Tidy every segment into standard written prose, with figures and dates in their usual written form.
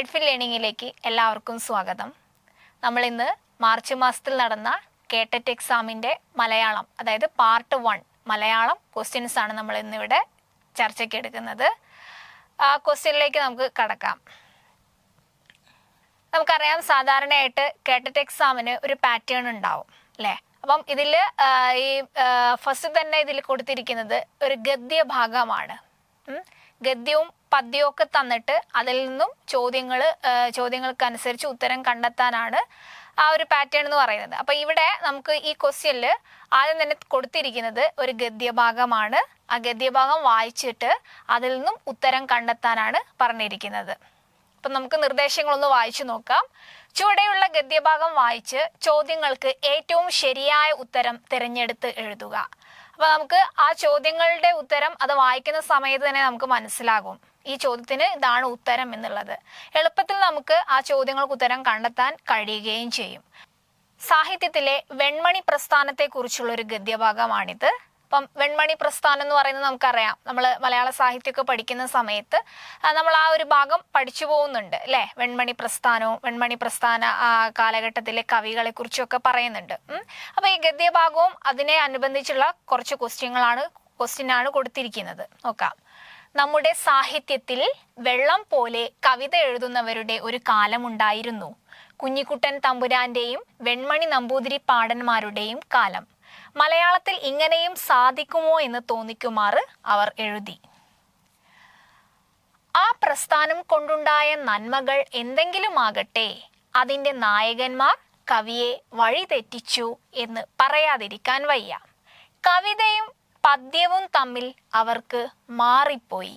എഡ്ഫിൽ ലേണിംഗിലേക്ക് എല്ലാവർക്കും സ്വാഗതം. നമ്മൾ ഇന്ന് മാർച്ച് മാസത്തിൽ നടന്ന കേട്ടറ്റ് എക്സാമിൻ്റെ മലയാളം, അതായത് പാർട്ട് 1 മലയാളം ക്വസ്റ്റ്യൻസ് ആണ് നമ്മൾ ഇന്നിവിടെ ചർച്ചയ്ക്ക് എടുക്കുന്നത്. ആ ക്വസ്റ്റ്യനിലേക്ക് നമുക്ക് കടക്കാം. നമുക്കറിയാം, സാധാരണയായിട്ട് കേട്ടറ്റ് എക്സാമിന് ഒരു പാറ്റേൺ ഉണ്ടാവും അല്ലേ? അപ്പം ഇതിൽ ഈ ഫസ്റ്റ് തന്നെ ഇതിൽ കൊടുത്തിരിക്കുന്നത് ഒരു ഗദ്യ ഭാഗമാണ്. ഗദ്യവും പദ്യവും ഒക്കെ തന്നിട്ട് അതിൽ നിന്നും ചോദ്യങ്ങൾക്കനുസരിച്ച് ഉത്തരം കണ്ടെത്താനാണ് ആ ഒരു പാറ്റേൺ എന്ന് പറയുന്നത്. അപ്പം ഇവിടെ നമുക്ക് ഈ ക്വസ്റ്റ്യനിൽ ആദ്യം തന്നെ കൊടുത്തിരിക്കുന്നത് ഒരു ഗദ്യഭാഗമാണ്. ആ ഗദ്യഭാഗം വായിച്ചിട്ട് അതിൽ നിന്നും ഉത്തരം കണ്ടെത്താനാണ് പറഞ്ഞിരിക്കുന്നത്. അപ്പം നമുക്ക് നിർദ്ദേശങ്ങളൊന്ന് വായിച്ചു നോക്കാം. ചുവടെയുള്ള ഗദ്യഭാഗം വായിച്ച് ചോദ്യങ്ങൾക്ക് ഏറ്റവും ശരിയായ ഉത്തരം തിരഞ്ഞെടുത്ത് എഴുതുക. അപ്പോൾ നമുക്ക് ആ ചോദ്യങ്ങളുടെ ഉത്തരം അത് വായിക്കുന്ന സമയത്ത് തന്നെ നമുക്ക് മനസ്സിലാകും ഈ ചോദ്യത്തിന് ഇതാണ് ഉത്തരം എന്നുള്ളത്. എളുപ്പത്തിൽ നമുക്ക് ആ ചോദ്യങ്ങൾക്ക് ഉത്തരം കണ്ടെത്താൻ കഴിയുകയും ചെയ്യും. സാഹിത്യത്തിലെ വെൺമണി പ്രസ്ഥാനത്തെക്കുറിച്ചുള്ള ഒരു ഗദ്യഭാഗമാണിത്. അപ്പം വെൺമണി പ്രസ്ഥാനം എന്ന് പറയുന്നത് നമുക്കറിയാം, നമ്മൾ മലയാള സാഹിത്യമൊക്കെ പഠിക്കുന്ന സമയത്ത് നമ്മൾ ആ ഒരു ഭാഗം പഠിച്ചു പോകുന്നുണ്ട് അല്ലേ? വെൺമണി പ്രസ്ഥാനവും വെൺമണി പ്രസ്ഥാന കാലഘട്ടത്തിലെ കവികളെ കുറിച്ചൊക്കെ പറയുന്നുണ്ട്. അപ്പോൾ ഈ ഗദ്യഭാഗവും അതിനെ അനുബന്ധിച്ചുള്ള കുറച്ച് ക്വസ്റ്റ്യനാണ് കൊടുത്തിരിക്കുന്നത്. നോക്കാം. നമ്മുടെ സാഹിത്യത്തിൽ വെള്ളം പോലെ കവിത എഴുതുന്നവരുടെ ഒരു കാലമുണ്ടായിരുന്നു. കുഞ്ഞിക്കുട്ടൻ തമ്പുരാന്റെയും വെൺമണി നമ്പൂതിരി പാടന്മാരുടെയും കാലം. മലയാളത്തിൽ ഇങ്ങനെയും സാധിക്കുമോ എന്ന് തോന്നിക്കുമാറ് അവർ എഴുതി. ആ പ്രസ്ഥാനം കൊണ്ടുണ്ടായ നന്മകൾ എന്തെങ്കിലും ആകട്ടെ, അതിൻ്റെ നായകന്മാർ കവിയെ വഴിതെറ്റിച്ചു എന്ന് പറയാതിരിക്കാൻ വയ്യ. കവിതയും പദ്യവും തമ്മിൽ അവർക്ക് മാറിപ്പോയി.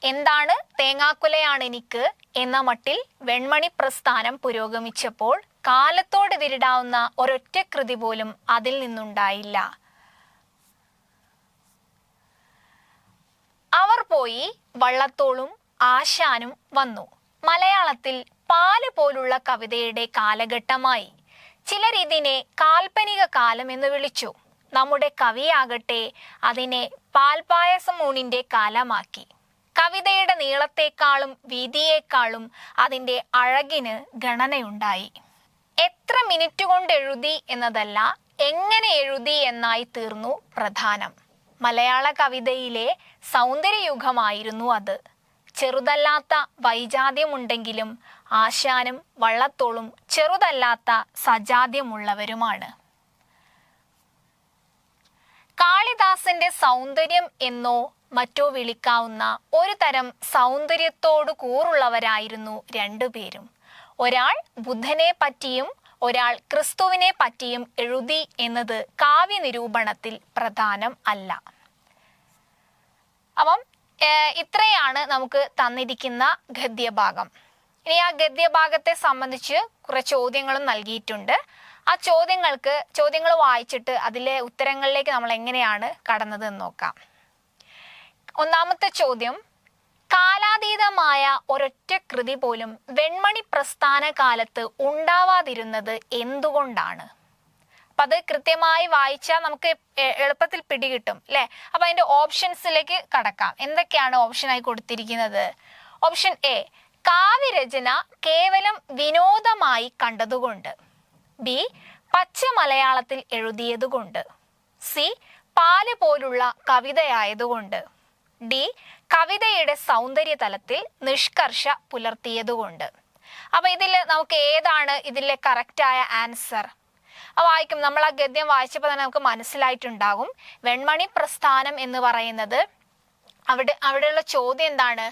എന്താണ് തേങ്ങാക്കുലയാണെനിക്ക് എന്ന മട്ടിൽ വെൺമണി പ്രസ്ഥാനം പുരോഗമിച്ചപ്പോൾ കാലത്തോടെതിരിടാവുന്ന ഒരൊറ്റ കൃതി പോലും അതിൽ നിന്നുണ്ടായില്ല. അവർ പോയി, വള്ളത്തോളും ആശാനും വന്നു. മലയാളത്തിൽ പാല് പോലുള്ള കവിതയുടെ കാലഘട്ടമായി. ചിലരിതിനെ കാൽപ്പനിക കാലം എന്ന് വിളിച്ചു. നമ്മുടെ കവിയാകട്ടെ അതിനെ പാൽപായസം ഊണിന്റെ കാലമാക്കി. കവിതയുടെ നീളത്തെക്കാളും വീതിയേക്കാളും അതിൻ്റെ അഴകിന് ഗണനയുണ്ടായി. എത്ര മിനിറ്റ് കൊണ്ട് എഴുതി എന്നതല്ല, എങ്ങനെ എഴുതി എന്നായി തീർന്നു പ്രധാനം. മലയാള കവിതയിലെ സൗന്ദര്യയുഗമായിരുന്നു അത്. ചെറുതല്ലാത്ത വൈജാത്യമുണ്ടെങ്കിലും ആശാനും വള്ളത്തോളും ചെറുതല്ലാത്ത സജാത്യമുള്ളവരുമാണ്. കാളിദാസന്റെ സൗന്ദര്യം എന്നോ മറ്റോ വിളിക്കാവുന്ന ഒരു തരം സൗന്ദര്യത്തോടു കൂറുള്ളവരായിരുന്നു രണ്ടുപേരും. ഒരാൾ ബുദ്ധനെ പറ്റിയും ഒരാൾ ക്രിസ്തുവിനെ പറ്റിയും എഴുതി എന്നത് കാവ്യനിരൂപണത്തിൽ പ്രധാനം അല്ല. അപ്പം ഇത്രയാണ് നമുക്ക് തന്നിരിക്കുന്ന ഗദ്യഭാഗം. ഇനി ആ ഗദ്യഭാഗത്തെ സംബന്ധിച്ച് കുറെ ചോദ്യങ്ങളും നൽകിയിട്ടുണ്ട്. ആ ചോദ്യങ്ങൾ വായിച്ചിട്ട് അതിലെ ഉത്തരങ്ങളിലേക്ക് നമ്മൾ എങ്ങനെയാണ് കടന്നത് എന്ന് നോക്കാം. ഒന്നാമത്തെ ചോദ്യം, കാലാതീതമായ ഒരൊറ്റ കൃതി പോലും വെൺമണി പ്രസ്ഥാന കാലത്ത് ഉണ്ടാവാതിരുന്നത് എന്തുകൊണ്ടാണ്? അപ്പം അത് കൃത്യമായി വായിച്ചാൽ നമുക്ക് എളുപ്പത്തിൽ പിടികിട്ടും അല്ലേ? അപ്പം അതിൻ്റെ ഓപ്ഷൻസിലേക്ക് കടക്കാം. എന്തൊക്കെയാണ് ഓപ്ഷനായി കൊടുത്തിരിക്കുന്നത്? ഓപ്ഷൻ എ, കാവ്യരചന കേവലം വിനോദമായി കണ്ടതുകൊണ്ട്. ബി, പച്ച മലയാളത്തിൽ എഴുതിയതുകൊണ്ട്. സി, പാല് പോലുള്ള കവിതയായതുകൊണ്ട്. ഡി, കവിതയുടെ സൗന്ദര്യ തലത്തിൽ നിഷ്കർഷ പുലർത്തിയതുകൊണ്ട്. അപ്പൊ ഇതിൽ നമുക്ക് ഏതാണ് ഇതിലെ കറക്റ്റായ ആൻസർ? വായിക്കും. നമ്മൾ ആ ഗദ്യം വായിച്ചപ്പോൾ തന്നെ നമുക്ക് മനസ്സിലായിട്ടുണ്ടാകും. വെൺമണി പ്രസ്ഥാനം എന്ന് പറയുന്നത് അവിടെയുള്ള ചോദ്യം എന്താണ്?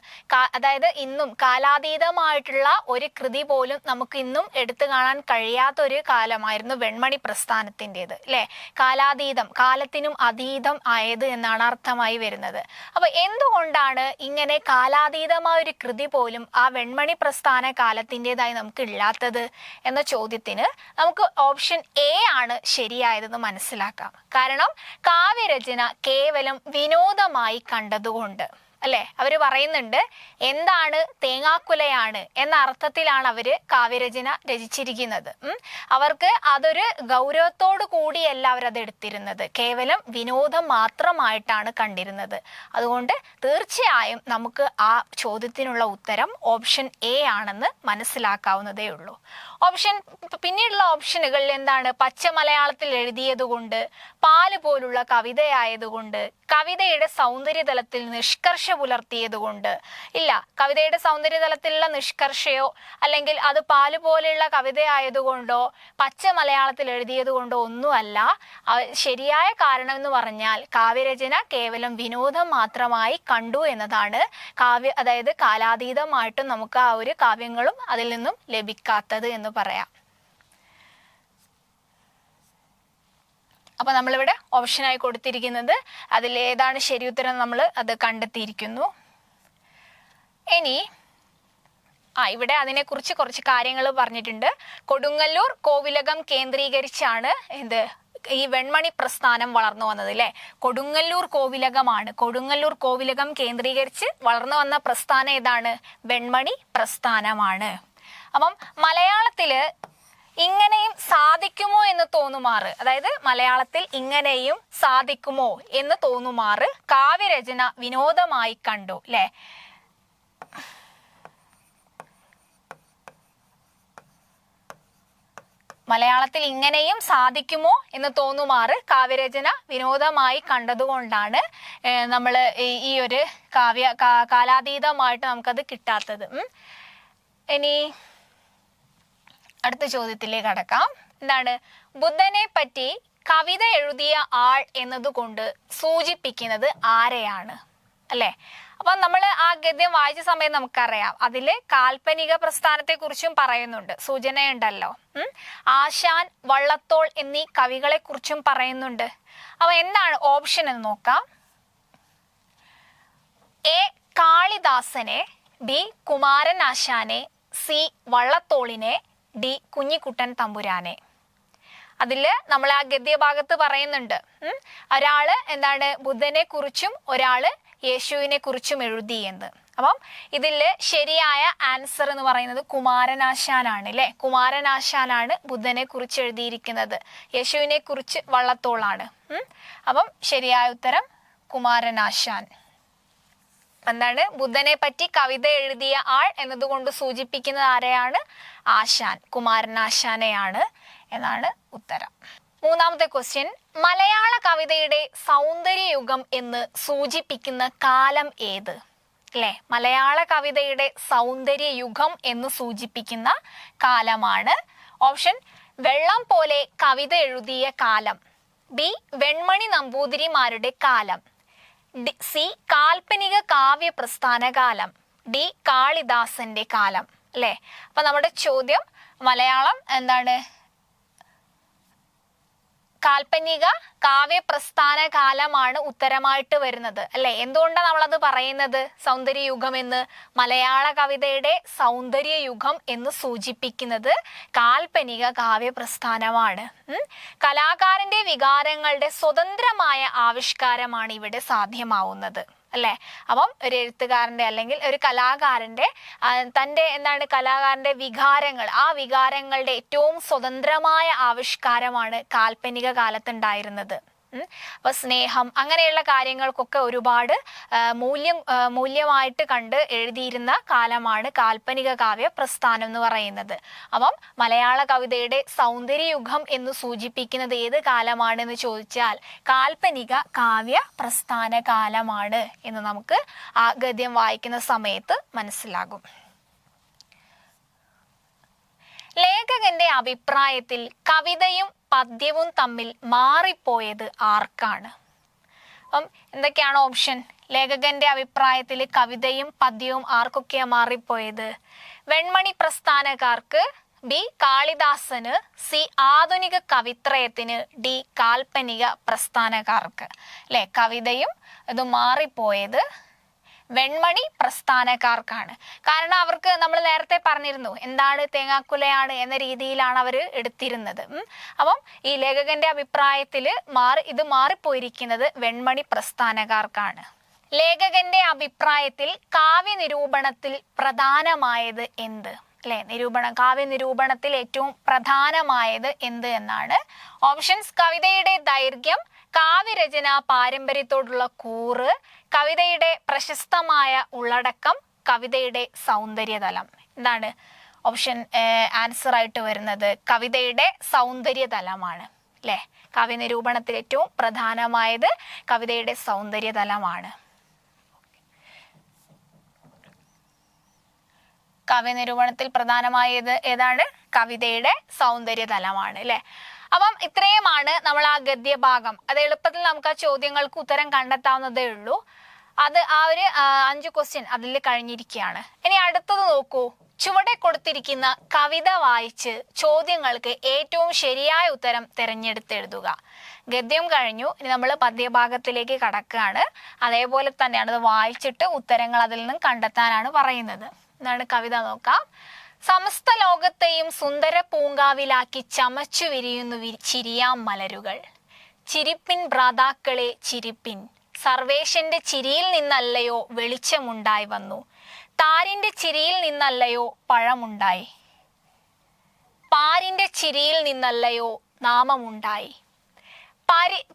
അതായത് ഇന്നും കാലാതീതമായിട്ടുള്ള ഒരു കൃതി പോലും നമുക്ക് ഇന്നും എടുത്തു കാണാൻ കഴിയാത്ത ഒരു കാലമായിരുന്നു വെൺമണി പ്രസ്ഥാനത്തിൻ്റെത് അല്ലേ? കാലാതീതം, കാലത്തിനും അതീതം ആയത് എന്നാണ് അർത്ഥമായി വരുന്നത്. അപ്പൊ എന്തുകൊണ്ടാണ് ഇങ്ങനെ കാലാതീതമായ ഒരു കൃതി പോലും ആ വെൺമണി പ്രസ്ഥാന കാലത്തിൻ്റെതായി നമുക്ക് ഇല്ലാത്തത് എന്ന ചോദ്യത്തിന് നമുക്ക് ഓപ്ഷൻ എ ആണ് ശരിയായതെന്ന് മനസ്സിലാക്കാം. കാരണം കാവ്യരചന കേവലം വിനോദമായി കണ്ടതുകൊണ്ട്. അല്ലെ. അവര് പറയുന്നുണ്ട് എന്താണ് തേങ്ങാക്കുലയാണ് എന്ന അർത്ഥത്തിലാണ് അവര് കാവ്യരചന രചിച്ചിരിക്കുന്നത്. അവർക്ക് അതൊരു ഗൗരവത്തോടു കൂടിയല്ല അവരത് എടുത്തിരുന്നത്, കേവലം വിനോദം മാത്രമായിട്ടാണ് കണ്ടിരുന്നത്. അതുകൊണ്ട് തീർച്ചയായും നമുക്ക് ആ ചോദ്യത്തിനുള്ള ഉത്തരം ഓപ്ഷൻ എ ആണെന്ന് മനസ്സിലാക്കാവുന്നതേ ഉള്ളൂ. പിന്നീടുള്ള ഓപ്ഷനുകളിൽ എന്താണ്? പച്ച മലയാളത്തിൽ എഴുതിയത് കൊണ്ട്, പാല് പോലുള്ള കവിതയായതുകൊണ്ട്, കവിതയുടെ സൗന്ദര്യതലത്തിൽ നിഷ്കർഷ പുലർത്തിയത് കൊണ്ട്. ഇല്ല, കവിതയുടെ സൗന്ദര്യതലത്തിലുള്ള നിഷ്കർഷയോ അല്ലെങ്കിൽ അത് പാല് പോലെയുള്ള കവിതയായതുകൊണ്ടോ പച്ച മലയാളത്തിൽ എഴുതിയത് കൊണ്ടോ ഒന്നുമല്ല. ശരിയായ കാരണം എന്ന് പറഞ്ഞാൽ കാവ്യരചന കേവലം വിനോദം മാത്രമായി കണ്ടു എന്നതാണ്. അതായത് കാലാതീതമായിട്ടും നമുക്ക് ആ ഒരു കാവ്യങ്ങളും അതിൽ നിന്നും ലഭിക്കാത്തത് എന്ന് പറയാം. അപ്പൊ നമ്മളിവിടെ ഓപ്ഷനായി കൊടുത്തിരിക്കുന്നത് അതിൽ ഏതാണ് ശരി ഉത്തരം നമ്മൾ അത് കണ്ടെത്തിയിരിക്കുന്നു. ഇനി ഇവിടെ അതിനെക്കുറിച്ച് കുറച്ച് കാര്യങ്ങൾ പറഞ്ഞിട്ടുണ്ട്. കൊടുങ്ങല്ലൂർ കോവിലകം കേന്ദ്രീകരിച്ചാണ് ഈ വെൺമണി പ്രസ്ഥാനം വളർന്നു വന്നത് അല്ലെ. കൊടുങ്ങല്ലൂർ കോവിലകമാണ്. കൊടുങ്ങല്ലൂർ കോവിലകം കേന്ദ്രീകരിച്ച് വളർന്നു വന്ന പ്രസ്ഥാനം ഏതാണ്? വെൺമണി പ്രസ്ഥാനമാണ്. അപ്പം മലയാളത്തില് ഇങ്ങനെയും സാധിക്കുമോ എന്ന് തോന്നുമാറ്, അതായത് മലയാളത്തിൽ ഇങ്ങനെയും സാധിക്കുമോ എന്ന് തോന്നുമാറ് കാവ്യരചന വിനോദമായി കണ്ടു അല്ലെ. മലയാളത്തിൽ ഇങ്ങനെയും സാധിക്കുമോ എന്ന് തോന്നുമാറ് കാവ്യരചന വിനോദമായി കണ്ടതുകൊണ്ടാണ് നമ്മൾ ഈ ഒരു കാലാതീതമായിട്ട് നമുക്കത് കിട്ടാത്തത്. ഇനി അടുത്ത ചോദ്യത്തിലേക്ക് കടക്കാം. എന്താണ്? ബുദ്ധനെ പറ്റി കവിത എഴുതിയ ആൾ എന്നതുകൊണ്ട് സൂചിപ്പിക്കുന്നത് ആരെയാണ് അല്ലെ. അപ്പൊ നമ്മൾ ആ ഗദ്യം വായിച്ച സമയം നമുക്കറിയാം അതില് കാൽപ്പനിക പ്രസ്ഥാനത്തെ കുറിച്ചും പറയുന്നുണ്ട്, സൂചനയുണ്ടല്ലോ. ആശാൻ, വള്ളത്തോൾ എന്നീ കവികളെ കുറിച്ചും പറയുന്നുണ്ട്. അപ്പൊ എന്താണ് ഓപ്ഷൻ എന്ന് നോക്കാം. എ കാളിദാസനെ, ബി കുമാരനാശാനെ, സി വള്ളത്തോളിനെ, ഡി കുഞ്ഞിക്കുട്ടൻ തമ്പുരാനെ. അതില് നമ്മൾ ആ ഗദ്യഭാഗത്ത് പറയുന്നുണ്ട് ഒരാള് എന്താണ് ബുദ്ധനെ കുറിച്ചും ഒരാള് യേശുവിനെ കുറിച്ചും എഴുതി എന്ന്. അപ്പം ഇതില് ശരിയായ ആൻസർ എന്ന് പറയുന്നത് കുമാരനാശാനാണ് അല്ലെ. കുമാരനാശാനാണ് ബുദ്ധനെ കുറിച്ച് എഴുതിയിരിക്കുന്നത്, യേശുവിനെ കുറിച്ച് വള്ളത്തോളാണ്. അപ്പം ശരിയായ ഉത്തരം കുമാരനാശാൻ. എന്താണ്? ബുദ്ധനെ പറ്റി കവിത എഴുതിയ ആൾ എന്നതുകൊണ്ട് സൂചിപ്പിക്കുന്നത് ആരെയാണ്? ആശാൻ, കുമാരനാശാനെയാണ് എന്നാണ് ഉത്തരം. മൂന്നാമത്തെ ക്വസ്റ്റ്യൻ, മലയാള കവിതയുടെ സൗന്ദര്യയുഗം എന്ന് സൂചിപ്പിക്കുന്ന കാലം ഏത് അല്ലെ. മലയാള കവിതയുടെ സൗന്ദര്യയുഗം എന്ന് സൂചിപ്പിക്കുന്ന കാലമാണ്. ഓപ്ഷൻ വെള്ളം പോലെ കവിത എഴുതിയ കാലം, ബി വെൺമണി നമ്പൂതിരിമാരുടെ കാലം, സി കാൽപ്പനിക കാവ്യ പ്രസ്ഥാന കാലം, ഡി കാളിദാസന്റെ കാലം അല്ലെ. അപ്പൊ നമ്മുടെ ചോദ്യം മലയാളം എന്താണ്? കാൽപ്പനിക കാവ്യ പ്രസ്ഥാന കാലമാണ് ഉത്തരമായിട്ട് വരുന്നത് അല്ലെ. എന്തുകൊണ്ടാണ് നമ്മളത് പറയുന്നത് സൗന്ദര്യയുഗം എന്ന്? മലയാള കവിതയുടെ സൗന്ദര്യയുഗം എന്ന് സൂചിപ്പിക്കുന്നത് കാൽപ്പനിക കാവ്യ പ്രസ്ഥാനമാണ്. കലാകാരന്റെ വികാരങ്ങളുടെ സ്വതന്ത്രമായ ആവിഷ്കാരമാണ് ഇവിടെ സാധ്യമാവുന്നത് അല്ലെ. അപ്പം ഒരു എഴുത്തുകാരന്റെ അല്ലെങ്കിൽ ഒരു കലാകാരന്റെ തൻ്റെ കലാകാരന്റെ വികാരങ്ങൾ, ആ വികാരങ്ങളുടെ ഏറ്റവും സ്വതന്ത്രമായ ആവിഷ്കാരമാണ് കാൽപ്പനിക കാലത്തുണ്ടായിരുന്നത്. അപ്പൊ സ്നേഹം അങ്ങനെയുള്ള കാര്യങ്ങൾക്കൊക്കെ ഒരുപാട് മൂല്യമായിട്ട് കണ്ട് എഴുതിയിരുന്ന കാലമാണ് കാൽപ്പനിക കാവ്യ പ്രസ്ഥാനം എന്ന് പറയുന്നത്. അപ്പം മലയാള കവിതയുടെ സൗന്ദര്യയുഗം എന്ന് സൂചിപ്പിക്കുന്നത് ഏത് കാലമാണെന്ന് ചോദിച്ചാൽ കാൽപ്പനിക കാവ്യ പ്രസ്ഥാന കാലമാണ് എന്ന് നമുക്ക് ആ ഗദ്യം വായിക്കുന്ന സമയത്ത് മനസ്സിലാകും. ലേഖകന്റെ അഭിപ്രായത്തിൽ കവിതയും പദ്യവും തമ്മിൽ മാറിപ്പോയത് ആർക്കാണ്? അപ്പം എന്തൊക്കെയാണ് ഓപ്ഷൻ? ലേഖകന്റെ അഭിപ്രായത്തിൽ കവിതയും പദ്യവും ആർക്കൊക്കെയാ മാറിപ്പോയത്? വെൺമണി പ്രസ്ഥാനക്കാർക്ക്, ബി കാളിദാസന്, സി ആധുനിക കവിത്രയത്തിന്, ഡി കാൽപ്പനിക പ്രസ്ഥാനക്കാർക്ക് അല്ലെ. കവിതയും ഇത് മാറിപ്പോയത് വെൺമണി പ്രസ്ഥാനക്കാർക്കാണ്. കാരണം അവർക്ക് നമ്മൾ നേരത്തെ പറഞ്ഞിരുന്നു എന്താണ് തേങ്ങാക്കുലയാണ് എന്ന രീതിയിലാണ് അവർ എടുത്തിരുന്നത്. അപ്പം ഈ ലേഖകന്റെ അഭിപ്രായത്തിൽ ഇത് മാറിപ്പോയിരിക്കുന്നത് വെൺമണി പ്രസ്ഥാനക്കാർക്കാണ്. ലേഖകന്റെ അഭിപ്രായത്തിൽ കാവ്യ നിരൂപണത്തിൽ പ്രധാനമായത് എന്ത്? അല്ലെ, കാവ്യ നിരൂപണത്തിൽ ഏറ്റവും പ്രധാനമായത് എന്ത് എന്നാണ്. ഓപ്ഷൻസ്: കവിതയുടെ ദൈർഘ്യം, കാവ്യരചന പാരമ്പര്യത്തോടുള്ള കൂറ്, കവിതയുടെ പ്രശസ്തമായ ഉള്ളടക്കം, കവിതയുടെ സൗന്ദര്യതലം. എന്താണ് ഓപ്ഷൻ ആൻസർ ആയിട്ട് വരുന്നത്? കവിതയുടെ സൗന്ദര്യതലമാണ്. അല്ലെ, കാവ്യ നിരൂപണത്തിൽ ഏറ്റവും പ്രധാനമായത് കവിതയുടെ സൗന്ദര്യതലമാണ്. കാവ്യ നിരൂപണത്തിൽ പ്രധാനമായത് ഏതാണ്? കവിതയുടെ സൗന്ദര്യതലമാണ്. അല്ലെ, അപ്പം ഇത്രയുമാണ് നമ്മൾ ആ ഗദ്യഭാഗം. അത് എളുപ്പത്തിൽ നമുക്ക് ആ ചോദ്യങ്ങൾക്ക് ഉത്തരം കണ്ടെത്താവുന്നതേ ഉള്ളൂ. അത് ആ ഒരു 5 ക്വസ്റ്റ്യൻ അതിൽ കഴിഞ്ഞിരിക്കുകയാണ്. ഇനി അടുത്തത് നോക്കൂ. ചുവടെ കൊടുത്തിരിക്കുന്ന കവിത വായിച്ച് ചോദ്യങ്ങൾക്ക് ഏറ്റവും ശരിയായ ഉത്തരം തിരഞ്ഞെടുത്തെഴുതുക. ഗദ്യം കഴിഞ്ഞു, ഇനി നമ്മൾ പദ്യഭാഗത്തിലേക്ക് കടക്കുകയാണ്. അതേപോലെ തന്നെയാണ്, അത് വായിച്ചിട്ട് ഉത്തരങ്ങൾ അതിൽ നിന്നും കണ്ടെത്താനാണ് പറയുന്നത്. എന്താണ് കവിത നോക്കാം. സമസ്ത ലോകത്തെയും സുന്ദര പൂങ്കാവിലാക്കി ചമച്ചു വിരിയുന്നു ചിരിയാം മലരുകൾ. ചിരിപ്പിൻ ഭ്രാതാക്കളെ ചിരിപ്പിൻ, സർവേശന്റെ ചിരിയിൽ നിന്നല്ലയോ വെളിച്ചമുണ്ടായി വന്നു. താരിന്റെ ചിരിയിൽ നിന്നല്ലയോ പഴമുണ്ടായി. പാരിന്റെ ചിരിയിൽ നിന്നല്ലയോ നാമമുണ്ടായി.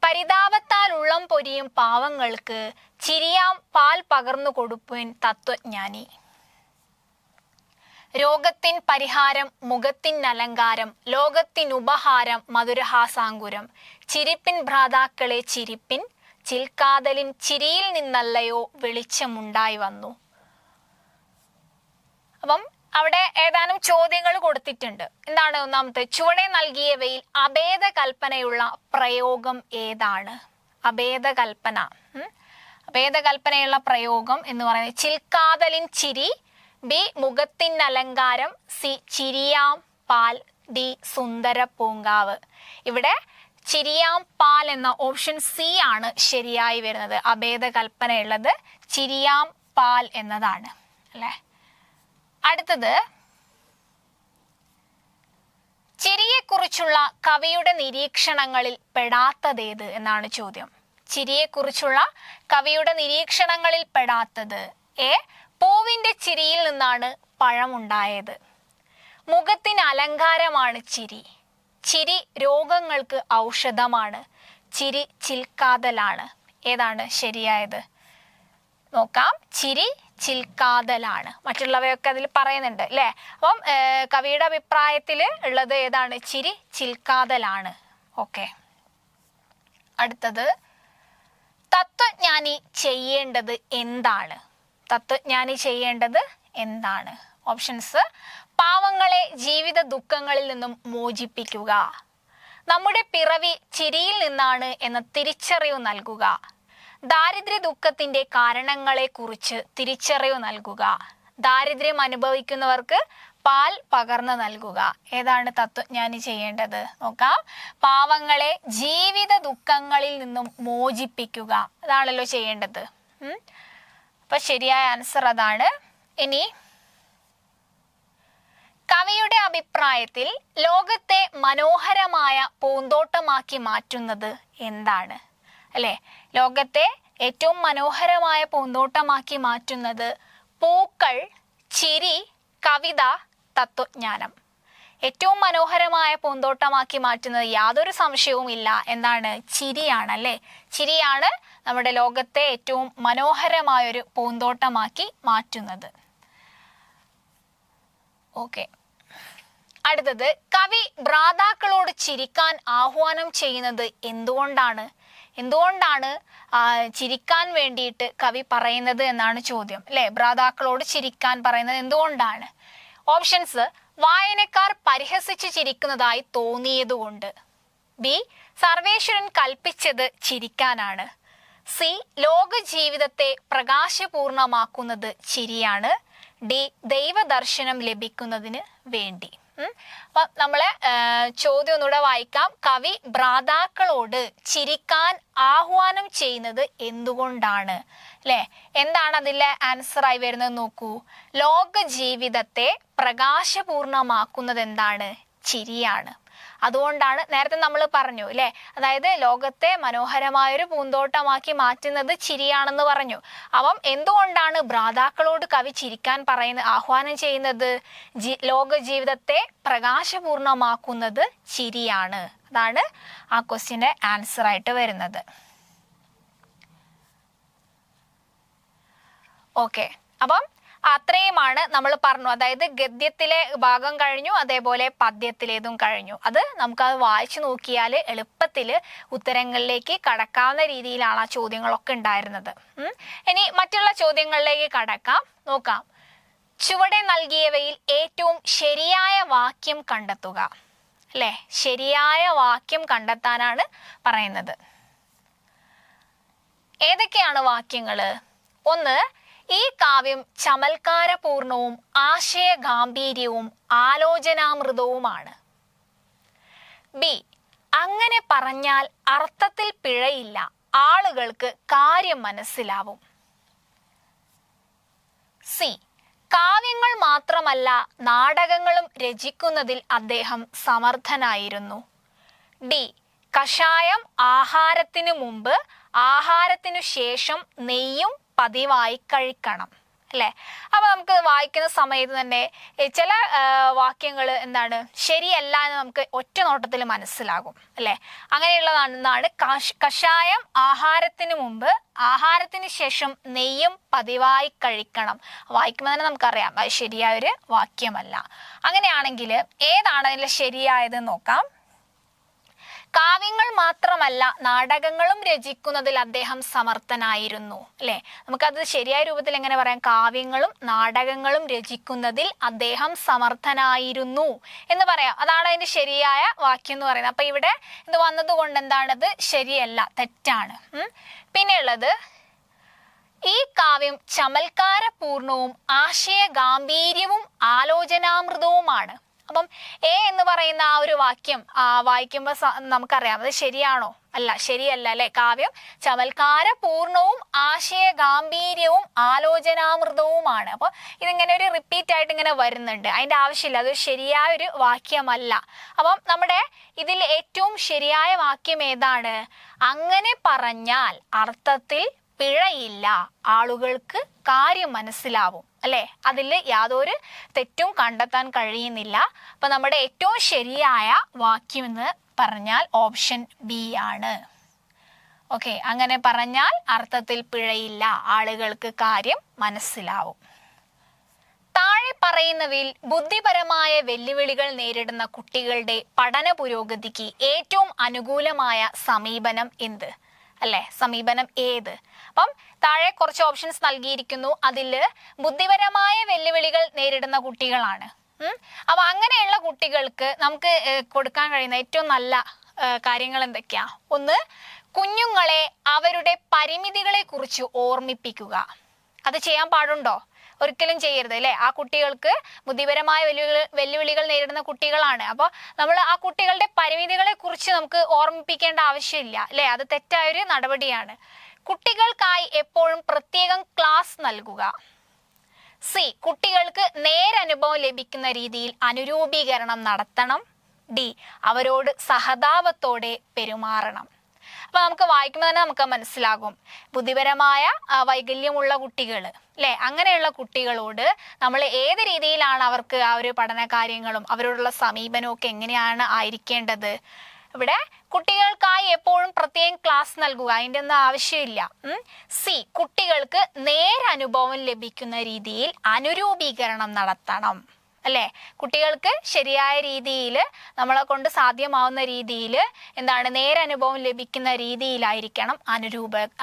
പരിതാപത്താൽ ഉള്ളം പൊരിയും പാവങ്ങൾക്ക് ചിരിയാം പാൽ പകർന്നു കൊടുപ്പൻ തത്വജ്ഞാനി. രോഗത്തിൻ പരിഹാരം മുഖത്തിൻ അലങ്കാരം, ലോകത്തിനുപഹാരം മധുരഹാസാങ്കുരം. ചിരിപ്പിൻ ഭ്രാതാക്കളെ ചിരിപ്പിൻ, ചിൽക്കാതലിൻ ചിരിയിൽ നിന്നല്ലയോ വെളിച്ചമുണ്ടായി വന്നു. അപ്പം അവിടെ ഏതാനും ചോദ്യങ്ങൾ കൊടുത്തിട്ടുണ്ട്. എന്താണ് ഒന്നാമത്തെ? ചുവടെ നൽകിയവയിൽ അഭേദ കൽപ്പനയുള്ള പ്രയോഗം ഏതാണ്? അഭേദകൽപ്പന അഭേദകൽപ്പനയുള്ള പ്രയോഗം എന്ന് പറയുന്നത് ചിൽക്കാതലിൻ ചിരി, ബി മുഖത്തിൻ അലങ്കാരം, സി ചിരിയാം പാൽ, ഡി സുന്ദര പൂങ്കാവ്. ഇവിടെ ചിരിയാം പാൽ എന്ന ഓപ്ഷൻ സി ആണ് ശരിയായി വരുന്നത്. അഭേദകൽപ്പനയുള്ളത് ചിരിയാം പാൽ എന്നതാണ്. അല്ലെ, അടുത്തത് ചിരിയെക്കുറിച്ചുള്ള കവിയുടെ നിരീക്ഷണങ്ങളിൽ പെടാത്തതേത് എന്നാണ് ചോദ്യം. ചിരിയെക്കുറിച്ചുള്ള കവിയുടെ നിരീക്ഷണങ്ങളിൽ പെടാത്തത്: എ പൂവിന്റെ ചിരിയിൽ നിന്നാണ് പഴമുണ്ടായത്. മുഖത്തിന് അലങ്കാരമാണ് ചിരി. ചിരി രോഗങ്ങൾക്ക് ഔഷധമാണ്. ചിരി ചിൽക്കാതലാണ്. ഏതാണ് ശരിയായത്? നോക്കാം. ചിരി ചിൽക്കാതലാണ്. മറ്റുള്ളവയൊക്കെ അതിൽ പറയുന്നുണ്ട് അല്ലേ. അപ്പം കവിയുടെ അഭിപ്രായത്തിൽ ഉള്ളത് ഏതാണ്? ചിരി ചിൽക്കാതലാണ്. ഓക്കെ, അടുത്തത് തത്വജ്ഞാനി ചെയ്യേണ്ടത് എന്താണ്? തത്വജ്ഞാനി ചെയ്യേണ്ടത് എന്താണ്? ഓപ്ഷൻസ്: പാവങ്ങളെ ജീവിത ദുഃഖങ്ങളിൽ നിന്നും മോചിപ്പിക്കുക, നമ്മുടെ പിറവി ചിരിയിൽ നിന്നാണ് എന്ന തിരിച്ചറിവ് നൽകുക, ദാരിദ്ര്യ ദുഃഖത്തിന്റെ കാരണങ്ങളെ കുറിച്ച് തിരിച്ചറിവ് നൽകുക, ദാരിദ്ര്യം അനുഭവിക്കുന്നവർക്ക് പാൽ പകർന്നു നൽകുക. ഏതാണ് തത്വജ്ഞാനി ചെയ്യേണ്ടത്? നോക്കാം. പാവങ്ങളെ ജീവിത ദുഃഖങ്ങളിൽ നിന്നും മോചിപ്പിക്കുക, അതാണല്ലോ ചെയ്യേണ്ടത്. അപ്പൊ ശരിയായ ആൻസർ അതാണ്. ഇനി കവിയുടെ അഭിപ്രായത്തിൽ ലോകത്തെ മനോഹരമായ പൂന്തോട്ടമാക്കി മാറ്റുന്നത് എന്താണ്? അല്ലെ, ലോകത്തെ ഏറ്റവും മനോഹരമായ പൂന്തോട്ടമാക്കി മാറ്റുന്നത് പൂക്കൾ, ചിരി, കവിത, തത്വജ്ഞാനം. ഏറ്റവും മനോഹരമായ പൂന്തോട്ടമാക്കി മാറ്റുന്നത് യാതൊരു സംശയവും ഇല്ല എന്താണ്? ചിരിയാണ്. അല്ലെ, ചിരിയാണ് നമ്മുടെ ലോകത്തെ ഏറ്റവും മനോഹരമായൊരു പൂന്തോട്ടമാക്കി മാറ്റുന്നത്. ഓക്കെ, അടുത്തത് കവി ഭ്രാതാക്കളോട് ചിരിക്കാൻ ആഹ്വാനം ചെയ്യുന്നത് എന്തുകൊണ്ടാണ്? എന്തുകൊണ്ടാണ് ചിരിക്കാൻ വേണ്ടിയിട്ട് കവി പറയുന്നത് എന്നാണ് ചോദ്യം. അല്ലെ, ഭ്രാതാക്കളോട് ചിരിക്കാൻ പറയുന്നത് എന്തുകൊണ്ടാണ്? ഓപ്ഷൻസ്: വായനക്കാർ പരിഹസിച്ച് ചിരിക്കുന്നതായി തോന്നിയതുകൊണ്ട്, ബി സർവേശ്വരൻ കൽപ്പിച്ചത് ചിരിക്കാനാണ്, സി ലോക ജീവിതത്തെ പ്രകാശപൂർണമാക്കുന്നത് ചിരിയാണ്, ഡി ദൈവദർശനം ലഭിക്കുന്നതിന് വേണ്ടി. അപ്പൊ നമ്മളെ ചോദ്യം ഒന്നുകൂടെ വായിക്കാം. കവി ഭ്രാതാക്കളോട് ചിരിക്കാൻ ആഹ്വാനം ചെയ്യുന്നത് എന്തുകൊണ്ടാണ്? അല്ലെ, എന്താണ് അതിലെ ആൻസർ ആയി വരുന്നത് നോക്കൂ. ലോക ജീവിതത്തെ പ്രകാശപൂർണമാക്കുന്നത് എന്താണ്? ചിരിയാണ്. അതുകൊണ്ടാണ് നേരത്തെ നമ്മൾ പറഞ്ഞു അല്ലേ, അതായത് ലോകത്തെ മനോഹരമായൊരു പൂന്തോട്ടമാക്കി മാറ്റുന്നത് ചിരിയാണെന്ന് പറഞ്ഞു. അപ്പം എന്തുകൊണ്ടാണ് ഭ്രാതാക്കളോട് കവി ചിരിക്കാൻ ആഹ്വാനം ചെയ്യുന്നത്? ലോക ജീവിതത്തെ പ്രകാശപൂർണമാക്കുന്നത് ചിരിയാണ്. അതാണ് ആ ക്വസ്റ്റ്യന്റെ ആൻസർ ആയിട്ട് വരുന്നത്. ഓക്കെ, അപ്പം അത്രയുമാണ് നമ്മൾ പറഞ്ഞു. അതായത് ഗദ്യത്തിലെ ഭാഗം കഴിഞ്ഞു, അതേപോലെ പദ്യത്തിലേതും കഴിഞ്ഞു. നമുക്കത് വായിച്ചു നോക്കിയാൽ എളുപ്പത്തിൽ ഉത്തരങ്ങളിലേക്ക് കടക്കാവുന്ന രീതിയിലാണ് ആ ചോദ്യങ്ങളൊക്കെ ഉണ്ടായിരുന്നത്. ഇനി മറ്റുള്ള ചോദ്യങ്ങളിലേക്ക് കടക്കാം. നോക്കാം. ചുവടെ നൽകിയവയിൽ ഏറ്റവും ശരിയായ വാക്യം കണ്ടെത്തുക. അല്ലെ, ശരിയായ വാക്യം കണ്ടെത്താനാണ് പറയുന്നത്. ഏതൊക്കെയാണ് വാക്യങ്ങള്? ഒന്ന്, ഈ കാവ്യം ചമൽക്കാരപൂർണവും ആശയഗാംഭീര്യവും ആലോചനാമൃതവുമാണ്. ബി, അങ്ങനെ പറഞ്ഞാൽ അർത്ഥത്തിൽ പിഴയില്ല, ആളുകൾക്ക് കാര്യം മനസ്സിലാവും. സി, കാവ്യങ്ങൾ മാത്രമല്ല നാടകങ്ങളും രചിക്കുന്നതിൽ അദ്ദേഹം സമർത്ഥനായിരുന്നു. ഡി, കഷായം ആഹാരത്തിനു മുമ്പ് ആഹാരത്തിനു ശേഷം നെയ്യും പതിവായി കഴിക്കണം. അല്ലേ, അപ്പൊ നമുക്ക് വായിക്കുന്ന സമയത്ത് തന്നെ ചില വാക്യങ്ങൾ എന്താണ് ശരിയല്ല എന്ന് നമുക്ക് ഒറ്റ നോട്ടത്തിൽ മനസ്സിലാകും. അല്ലെ, അങ്ങനെയുള്ളതാണ് കഷായം ആഹാരത്തിന് മുമ്പ് ആഹാരത്തിന് ശേഷം നെയ്യും പതിവായി കഴിക്കണം. വായിക്കുമ്പോൾ തന്നെ നമുക്കറിയാം അത് ശരിയായൊരു വാക്യമല്ല. അങ്ങനെയാണെങ്കിൽ ഏതാണ് അതിൽ ശരിയായത് നോക്കാം. കാവ്യങ്ങൾ മാത്രമല്ല നാടകങ്ങളും രചിക്കുന്നതിൽ അദ്ദേഹം സമർത്ഥനായിരുന്നു. അല്ലെ, നമുക്കത് ശരിയായ രൂപത്തിൽ എങ്ങനെ പറയാം? കാവ്യങ്ങളും നാടകങ്ങളും രചിക്കുന്നതിൽ അദ്ദേഹം സമർത്ഥനായിരുന്നു എന്ന് പറയാം. അതാണ് അതിന്റെ ശരിയായ വാക്യം എന്ന് പറയുന്നത്. അപ്പൊ ഇവിടെ ഇത് വന്നത് കൊണ്ട് എന്താണത് ശരിയല്ല, തെറ്റാണ്. പിന്നെയുള്ളത്, ഈ കാവ്യം ചമൽക്കാരപൂർണവും ആശയഗാംഭീര്യവും ആലോചനാമൃതവുമാണ്. അപ്പം എ എന്ന് പറയുന്ന ആ ഒരു വാക്യം വായിക്കുമ്പോൾ നമുക്കറിയാം അത് ശരിയാണോ? അല്ല, ശരിയല്ല. അല്ലെ, കാവ്യം ചമൽക്കാരപൂർണവും ആശയഗാംഭീര്യവും ആലോചനാമൃതവുമാണ്. അപ്പൊ ഇതിങ്ങനെ ഒരു റിപ്പീറ്റ് ആയിട്ട് ഇങ്ങനെ വരുന്നുണ്ട്, അതിന്റെ ആവശ്യമില്ല, അതൊരു ശരിയായ ഒരു വാക്യമല്ല. അപ്പം നമ്മുടെ ഇതിൽ ഏറ്റവും ശരിയായ വാക്യം ഏതാണ്? അങ്ങനെ പറഞ്ഞാൽ അർത്ഥത്തിൽ പിഴയില്ല, ആളുകൾക്ക് കാര്യം മനസ്സിലാവും. അല്ലെ, അതിൽ യാതൊരു തെറ്റും കണ്ടെത്താൻ കഴിയുന്നില്ല. അപ്പൊ നമ്മുടെ ഏറ്റവും ശരിയായ വാക്യം എന്ന് പറഞ്ഞാൽ ഓപ്ഷൻ ബി ആണ്. ഓക്കെ, അങ്ങനെ പറഞ്ഞാൽ അർത്ഥത്തിൽ പിഴയില്ല, ആളുകൾക്ക് കാര്യം മനസ്സിലാവും. താഴെ പറയുന്നവയിൽ ബുദ്ധിപരമായ വെല്ലുവിളികൾ നേരിടുന്ന കുട്ടികളുടെ പഠന പുരോഗതിക്ക് ഏറ്റവും അനുകൂലമായ സമീപനം എന്ത്? അല്ലെ, സമീപനം ഏത്? അപ്പം താഴെ കുറച്ച് ഓപ്ഷൻസ് നൽകിയിരിക്കുന്നു. അതില് ബുദ്ധിപരമായ വെല്ലുവിളികൾ നേരിടുന്ന കുട്ടികളാണ്. അപ്പൊ അങ്ങനെയുള്ള കുട്ടികൾക്ക് നമുക്ക് കൊടുക്കാൻ കഴിയുന്ന ഏറ്റവും നല്ല കാര്യങ്ങൾ എന്തൊക്കെയാ? ഒന്ന്, കുഞ്ഞുങ്ങളെ അവരുടെ പരിമിതികളെ കുറിച്ച് ഓർമ്മിപ്പിക്കുക. അത് ചെയ്യാൻ പാടുണ്ടോ? ഒരിക്കലും ചെയ്യരുത്. അല്ലെ, ആ കുട്ടികൾക്ക് ബുദ്ധിപരമായ വെല്ലുവിളികൾ നേരിടുന്ന കുട്ടികളാണ്. അപ്പോൾ നമ്മൾ ആ കുട്ടികളുടെ പരിമിതികളെ കുറിച്ച് നമുക്ക് ഓർമ്മിപ്പിക്കേണ്ട ആവശ്യമില്ല. അല്ലെ, അത് തെറ്റായൊരു നടപടിയാണ്. കുട്ടികൾക്കായി എപ്പോഴും പ്രത്യേകം ക്ലാസ് നൽകുക. സി, കുട്ടികൾക്ക് നേരനുഭവം ലഭിക്കുന്ന രീതിയിൽ അനുരൂപീകരണം നടത്തണം. ഡി, അവരോട് സഹതാപത്തോടെ പെരുമാറണം. അപ്പൊ നമുക്ക് വായിക്കുമ്പോൾ തന്നെ നമുക്ക് മനസ്സിലാകും ബുദ്ധിപരമായ വൈകല്യമുള്ള കുട്ടികൾ, അല്ലെ, അങ്ങനെയുള്ള കുട്ടികളോട് നമ്മൾ ഏത് രീതിയിലാണ് അവർക്ക് ആ ഒരു പഠന കാര്യങ്ങളും അവരോടുള്ള സമീപനവും ഒക്കെ എങ്ങനെയാണ് ആയിരിക്കേണ്ടത്? ഇവിടെ കുട്ടികൾക്കായി എപ്പോഴും പ്രത്യേകം ക്ലാസ് നൽകുക, അതിൻ്റെ ഒന്നും ആവശ്യമില്ല. സി, കുട്ടികൾക്ക് നേരനുഭവം ലഭിക്കുന്ന രീതിയിൽ അനുരൂപീകരണം നടത്തണം. അല്ലെ, കുട്ടികൾക്ക് ശരിയായ രീതിയിൽ നമ്മളെ കൊണ്ട് സാധ്യമാവുന്ന രീതിയിൽ എന്താണ് നേരനുഭവം ലഭിക്കുന്ന രീതിയിലായിരിക്കണം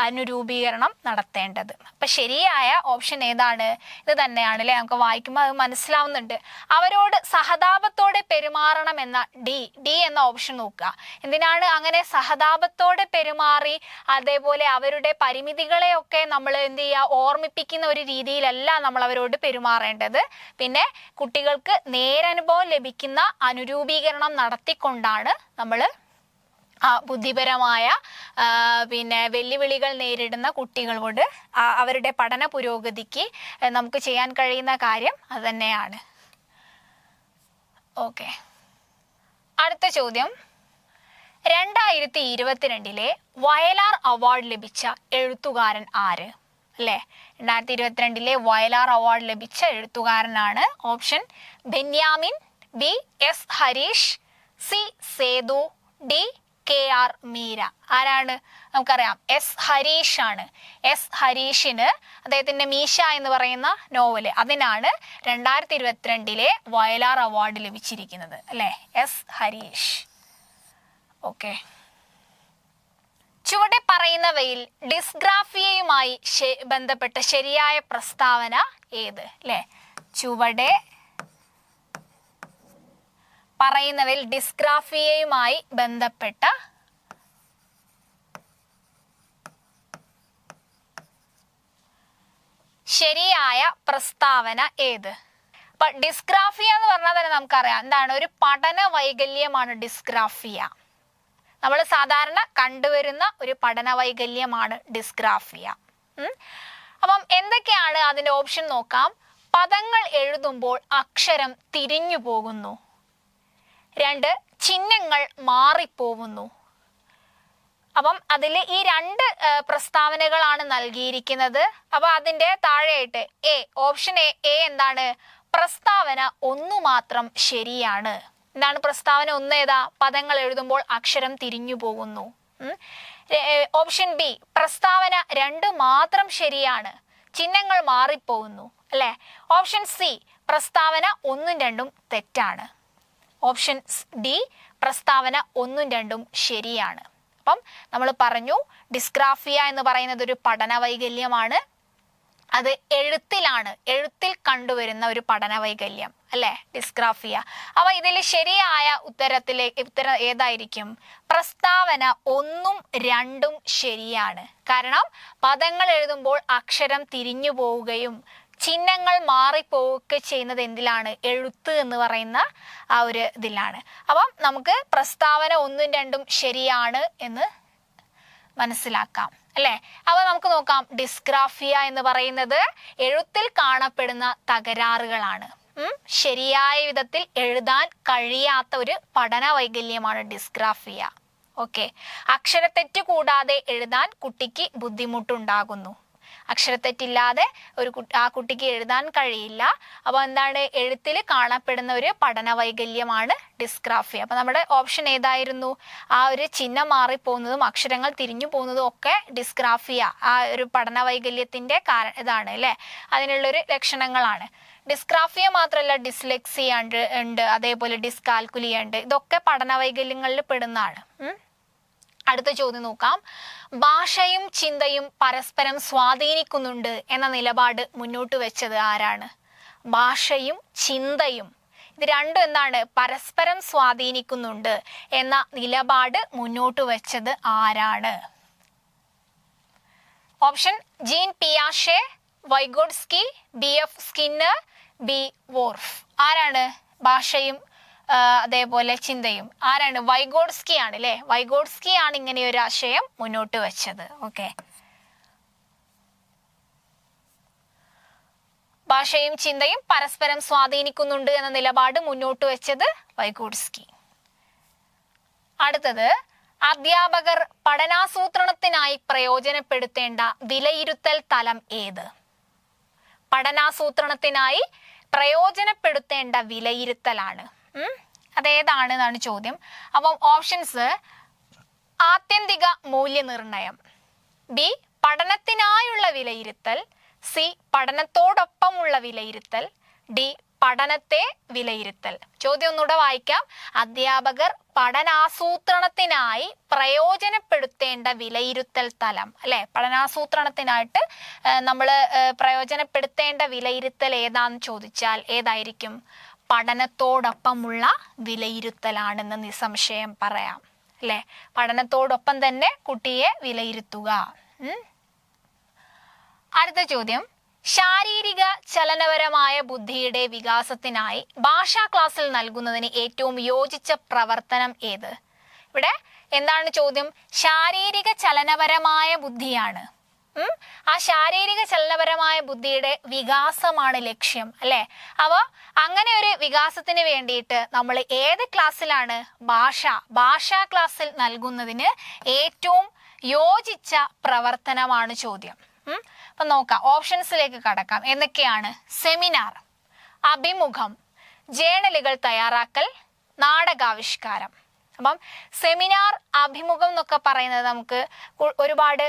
അനുരൂപീകരണം നടത്തേണ്ടത്. അപ്പൊ ശരിയായ ഓപ്ഷൻ ഏതാണ്? ഇത് തന്നെയാണ്. അല്ലെ, നമുക്ക് വായിക്കുമ്പോൾ അത് മനസ്സിലാവുന്നുണ്ട്. അവരോട് സഹതാപത്തോടെ പെരുമാറണം എന്ന ഡി എന്ന ഓപ്ഷൻ നോക്കുക. എന്തിനാണ് അങ്ങനെ സഹതാപത്തോടെ പെരുമാറി അതേപോലെ അവരുടെ പരിമിതികളെയൊക്കെ നമ്മൾ എന്ത് ചെയ്യുക, ഓർമ്മിപ്പിക്കുന്ന ഒരു രീതിയിലല്ല നമ്മൾ അവരോട് പെരുമാറേണ്ടത്. പിന്നെ കുട്ടികൾക്ക് നേരനുഭവം ലഭിക്കുന്ന അനുരൂപീകരണം നടത്തിക്കൊണ്ടാണ് നമ്മൾ ബുദ്ധിപരമായ വെല്ലുവിളികൾ നേരിടുന്ന കുട്ടികളോട് അവരുടെ പഠന പുരോഗതിക്ക് നമുക്ക് ചെയ്യാൻ കഴിയുന്ന കാര്യം അത് തന്നെയാണ്. ഓക്കെ, അടുത്ത ചോദ്യം, 2022 വയലാർ അവാർഡ് ലഭിച്ച എഴുത്തുകാരൻ ആര്? അല്ലേ, 2022 വയലാർ അവാർഡ് ലഭിച്ച എഴുത്തുകാരനാണ് option Benyamin, B S Harish, C Sethu, D KR Meera. ആരാണ്? നമുക്കറിയാം എസ് ഹരീഷ് ആണ്. എസ് ഹരീഷിന് അദ്ദേഹത്തിന്റെ മീശ എന്ന് പറയുന്ന നോവല്, അതിനാണ് 2022 വയലാർ അവാർഡ് ലഭിച്ചിരിക്കുന്നത്. അല്ലെ, എസ് ഹരീഷ്. ഓക്കെ, ചുവടെ പറയുന്നവയിൽ ഡിസ്ഗ്രാഫിയയുമായി ബന്ധപ്പെട്ട ശരിയായ പ്രസ്താവന ഏത്? അല്ലെ, ചുവടെ പറയുന്നവയിൽ ഡിസ്ഗ്രാഫിയയുമായി ബന്ധപ്പെട്ട ശരിയായ പ്രസ്താവന ഏത്? അപ്പൊ ഡിസ്ഗ്രാഫിയ എന്ന് പറഞ്ഞാൽ തന്നെ നമുക്കറിയാം എന്താണ്, ഒരു പഠന വൈകല്യമാണ് ഡിസ്ഗ്രാഫിയ. നമ്മൾ സാധാരണ കണ്ടുവരുന്ന ഒരു പഠന വൈകല്യമാണ് ഡിസ്ഗ്രാഫിയ. അപ്പം എന്തൊക്കെയാണ് അതിന്റെ ഓപ്ഷൻ നോക്കാം. പദങ്ങൾ എഴുതുമ്പോൾ അക്ഷരം തിരിഞ്ഞു പോകുന്നു. 2, ചിഹ്നങ്ങൾ മാറിപ്പോവുന്നു. അപ്പം അതിൽ ഈ 2 പ്രസ്താവനകളാണ് നൽകിയിരിക്കുന്നത്. അപ്പൊ അതിന്റെ താഴെയായിട്ട് ഓപ്ഷൻ എ എന്താണ്? പ്രസ്താവന 1 മാത്രം ശരിയാണ്. എന്താണ് പ്രസ്താവന 1? ഏതാ? പദങ്ങൾ എഴുതുമ്പോൾ അക്ഷരം തിരിഞ്ഞു പോകുന്നു. ഓപ്ഷൻ ബി, പ്രസ്താവന 2 മാത്രം ശരിയാണ്, ചിഹ്നങ്ങൾ മാറിപ്പോകുന്നു. അല്ലെ, ഓപ്ഷൻ സി, പ്രസ്താവന 1ഉം 2ഉം തെറ്റാണ്. ഓപ്ഷൻ ഡി, പ്രസ്താവന 1ഉം 2ഉം ശരിയാണ്. അപ്പം നമ്മൾ പറഞ്ഞു ഡിസ്ഗ്രാഫിയ എന്ന് പറയുന്നത് ഒരു പഠന വൈകല്യമാണ്. അത് എഴുത്തിൽ കണ്ടുവരുന്ന ഒരു പഠന വൈകല്യം, അല്ലെ, ഡിസ്ഗ്രാഫിയ. അപ്പൊ ഇതിൽ ശരിയായ ഉത്തരം ഏതായിരിക്കും? പ്രസ്താവന 1ഉം 2ഉം ശരിയാണ്. കാരണം പദങ്ങൾ എഴുതുമ്പോൾ അക്ഷരം തിരിഞ്ഞു പോവുകയും ചിഹ്നങ്ങൾ മാറിപ്പോവുകയൊക്കെ ചെയ്യുന്നത് എന്തിലാണ്? എഴുത്ത് എന്ന് പറയുന്ന ആ ഒരു ഇതിലാണ്. അപ്പം നമുക്ക് പ്രസ്താവന 1ഉം 2ഉം ശരിയാണ് എന്ന് മനസ്സിലാക്കാം. അല്ലെ, അപ്പൊ നമുക്ക് നോക്കാം. ഡിസ്ഗ്രാഫിയ എന്ന് പറയുന്നത് എഴുത്തിൽ കാണപ്പെടുന്ന തകരാറുകളാണ്. ശരിയായ വിധത്തിൽ എഴുതാൻ കഴിയാത്ത ഒരു പഠന വൈകല്യമാണ് ഡിസ്ഗ്രാഫിയ. ഓക്കെ, അക്ഷരത്തെറ്റ് കൂടാതെ എഴുതാൻ കുട്ടിക്ക് ബുദ്ധിമുട്ടുണ്ടാകുന്നു. അക്ഷരത്തെറ്റില്ലാതെ ആ കുട്ടിക്ക് എഴുതാൻ കഴിയില്ല. അപ്പൊ എന്താണ്? എഴുത്തിൽ കാണപ്പെടുന്ന ഒരു പഠന വൈകല്യമാണ് ഡിസ്ഗ്രാഫിയ. അപ്പൊ നമ്മുടെ ഓപ്ഷൻ ഏതായിരുന്നു? ആ ഒരു ചിഹ്നം മാറിപ്പോകുന്നതും അക്ഷരങ്ങൾ തിരിഞ്ഞു പോകുന്നതും ഒക്കെ ഡിസ്ഗ്രാഫിയ, ആ ഒരു പഠന വൈകല്യത്തിന്റെ ഇതാണ് അല്ലെ, അതിനുള്ളൊരു ലക്ഷണങ്ങളാണ്. ഡിസ്ഗ്രാഫിയ മാത്രമല്ല, ഡിസ്ലെക്സിയ ഉണ്ട്, അതേപോലെ ഡിസ്കാൽക്കുലിയ ഉണ്ട്. ഇതൊക്കെ പഠന വൈകല്യങ്ങളിൽ പെടുന്നതാണ്. അടുത്ത ചോദ്യം നോക്കാം. ഭാഷയും ചിന്തയും പരസ്പരം സ്വാധീനിക്കുന്നുണ്ട് എന്ന നിലപാട് മുന്നോട്ട് വെച്ചത് ആരാണ്? ഭാഷയും ചിന്തയും ഇത് രണ്ടും എന്താണ്? പരസ്പരം സ്വാധീനിക്കുന്നുണ്ട് എന്ന നിലപാട് മുന്നോട്ട് വെച്ചത് ആരാണ്? ഓപ്ഷൻ ജീൻ പിയാഷെ, Vygotsky, BF Skinner, B Whorf. ആരാണ് ഭാഷയും അതേപോലെ ചിന്തയും? ആരാണ്? വൈഗോഡ്സ്കി ആണ് അല്ലെ. വൈഗോഡ്സ്കി ആണ് ഇങ്ങനെ ഒരു ആശയം മുന്നോട്ട് വെച്ചത്. ഓക്കെ, ഭാഷയും ചിന്തയും പരസ്പരം സ്വാധീനിക്കുന്നുണ്ട് എന്ന നിലപാട് മുന്നോട്ട് വെച്ചത് വൈഗോഡ്സ്കി. അടുത്തത്, അധ്യാപകർ പഠനാസൂത്രണത്തിനായി പ്രയോജനപ്പെടുത്തേണ്ട വിലയിരുത്തൽ തലം ഏത്? പഠനാസൂത്രണത്തിനായി പ്രയോജനപ്പെടുത്തേണ്ട വിലയിരുത്തലാണ്. അതേതാണെന്നാണ് ചോദ്യം. അപ്പം ഓപ്ഷൻസ്: ആത്യന്തിക മൂല്യനിർണയം, ബി പഠനത്തിനായുള്ള വിലയിരുത്തൽ, സി പഠനത്തോടൊപ്പമുള്ള വിലയിരുത്തൽ, ഡി പഠനത്തെ വിലയിരുത്തൽ. ചോദ്യം ഒന്നുകൂടെ വായിക്കാം. അധ്യാപകർ പഠനാസൂത്രണത്തിനായി പ്രയോജനപ്പെടുത്തേണ്ട വിലയിരുത്തൽ തലം, അല്ലെ, പഠനാസൂത്രണത്തിനായിട്ട് നമ്മൾ പ്രയോജനപ്പെടുത്തേണ്ട വിലയിരുത്തൽ ഏതാന്ന് ചോദിച്ചാൽ ഏതായിരിക്കും? പഠനത്തോടൊപ്പമുള്ള വിലയിരുത്തലാണെന്ന് നിസ്സംശയം പറയാം. അല്ലെ, പഠനത്തോടൊപ്പം തന്നെ കുട്ടിയെ വിലയിരുത്തുക. അടുത്ത ചോദ്യം, ശാരീരിക ചലനപരമായ ബുദ്ധിയുടെ വികാസത്തിനായി ഭാഷാ ക്ലാസ്സിൽ നൽകുന്നതിന് ഏറ്റവും യോജിച്ച പ്രവർത്തനം ഏത്? ഇവിടെ എന്താണ് ചോദ്യം? ശാരീരിക ചലനപരമായ ബുദ്ധിയാണ്. ആ ശാരീരിക ചലനപരമായ ബുദ്ധിയുടെ വികാസമാണ് ലക്ഷ്യം അല്ലെ. അപ്പോൾ അങ്ങനെ ഒരു വികാസത്തിന് വേണ്ടിയിട്ട് നമ്മൾ ഏത് ക്ലാസ്സിലാണ് ഭാഷാ ക്ലാസ്സിൽ നൽകുന്നതിന് ഏറ്റവും യോജിച്ച പ്രവർത്തനമാണ് ചോദ്യം. അപ്പൊ നോക്കാം, ഓപ്ഷൻസിലേക്ക് കടക്കാം. എന്തൊക്കെയാണ്? സെമിനാർ, അഭിമുഖം, ജേണലുകൾ തയ്യാറാക്കൽ, നാടകാവിഷ്കാരം. അപ്പം സെമിനാർ, അഭിമുഖം എന്നൊക്കെ പറയുന്നത് നമുക്ക് ഒരുപാട്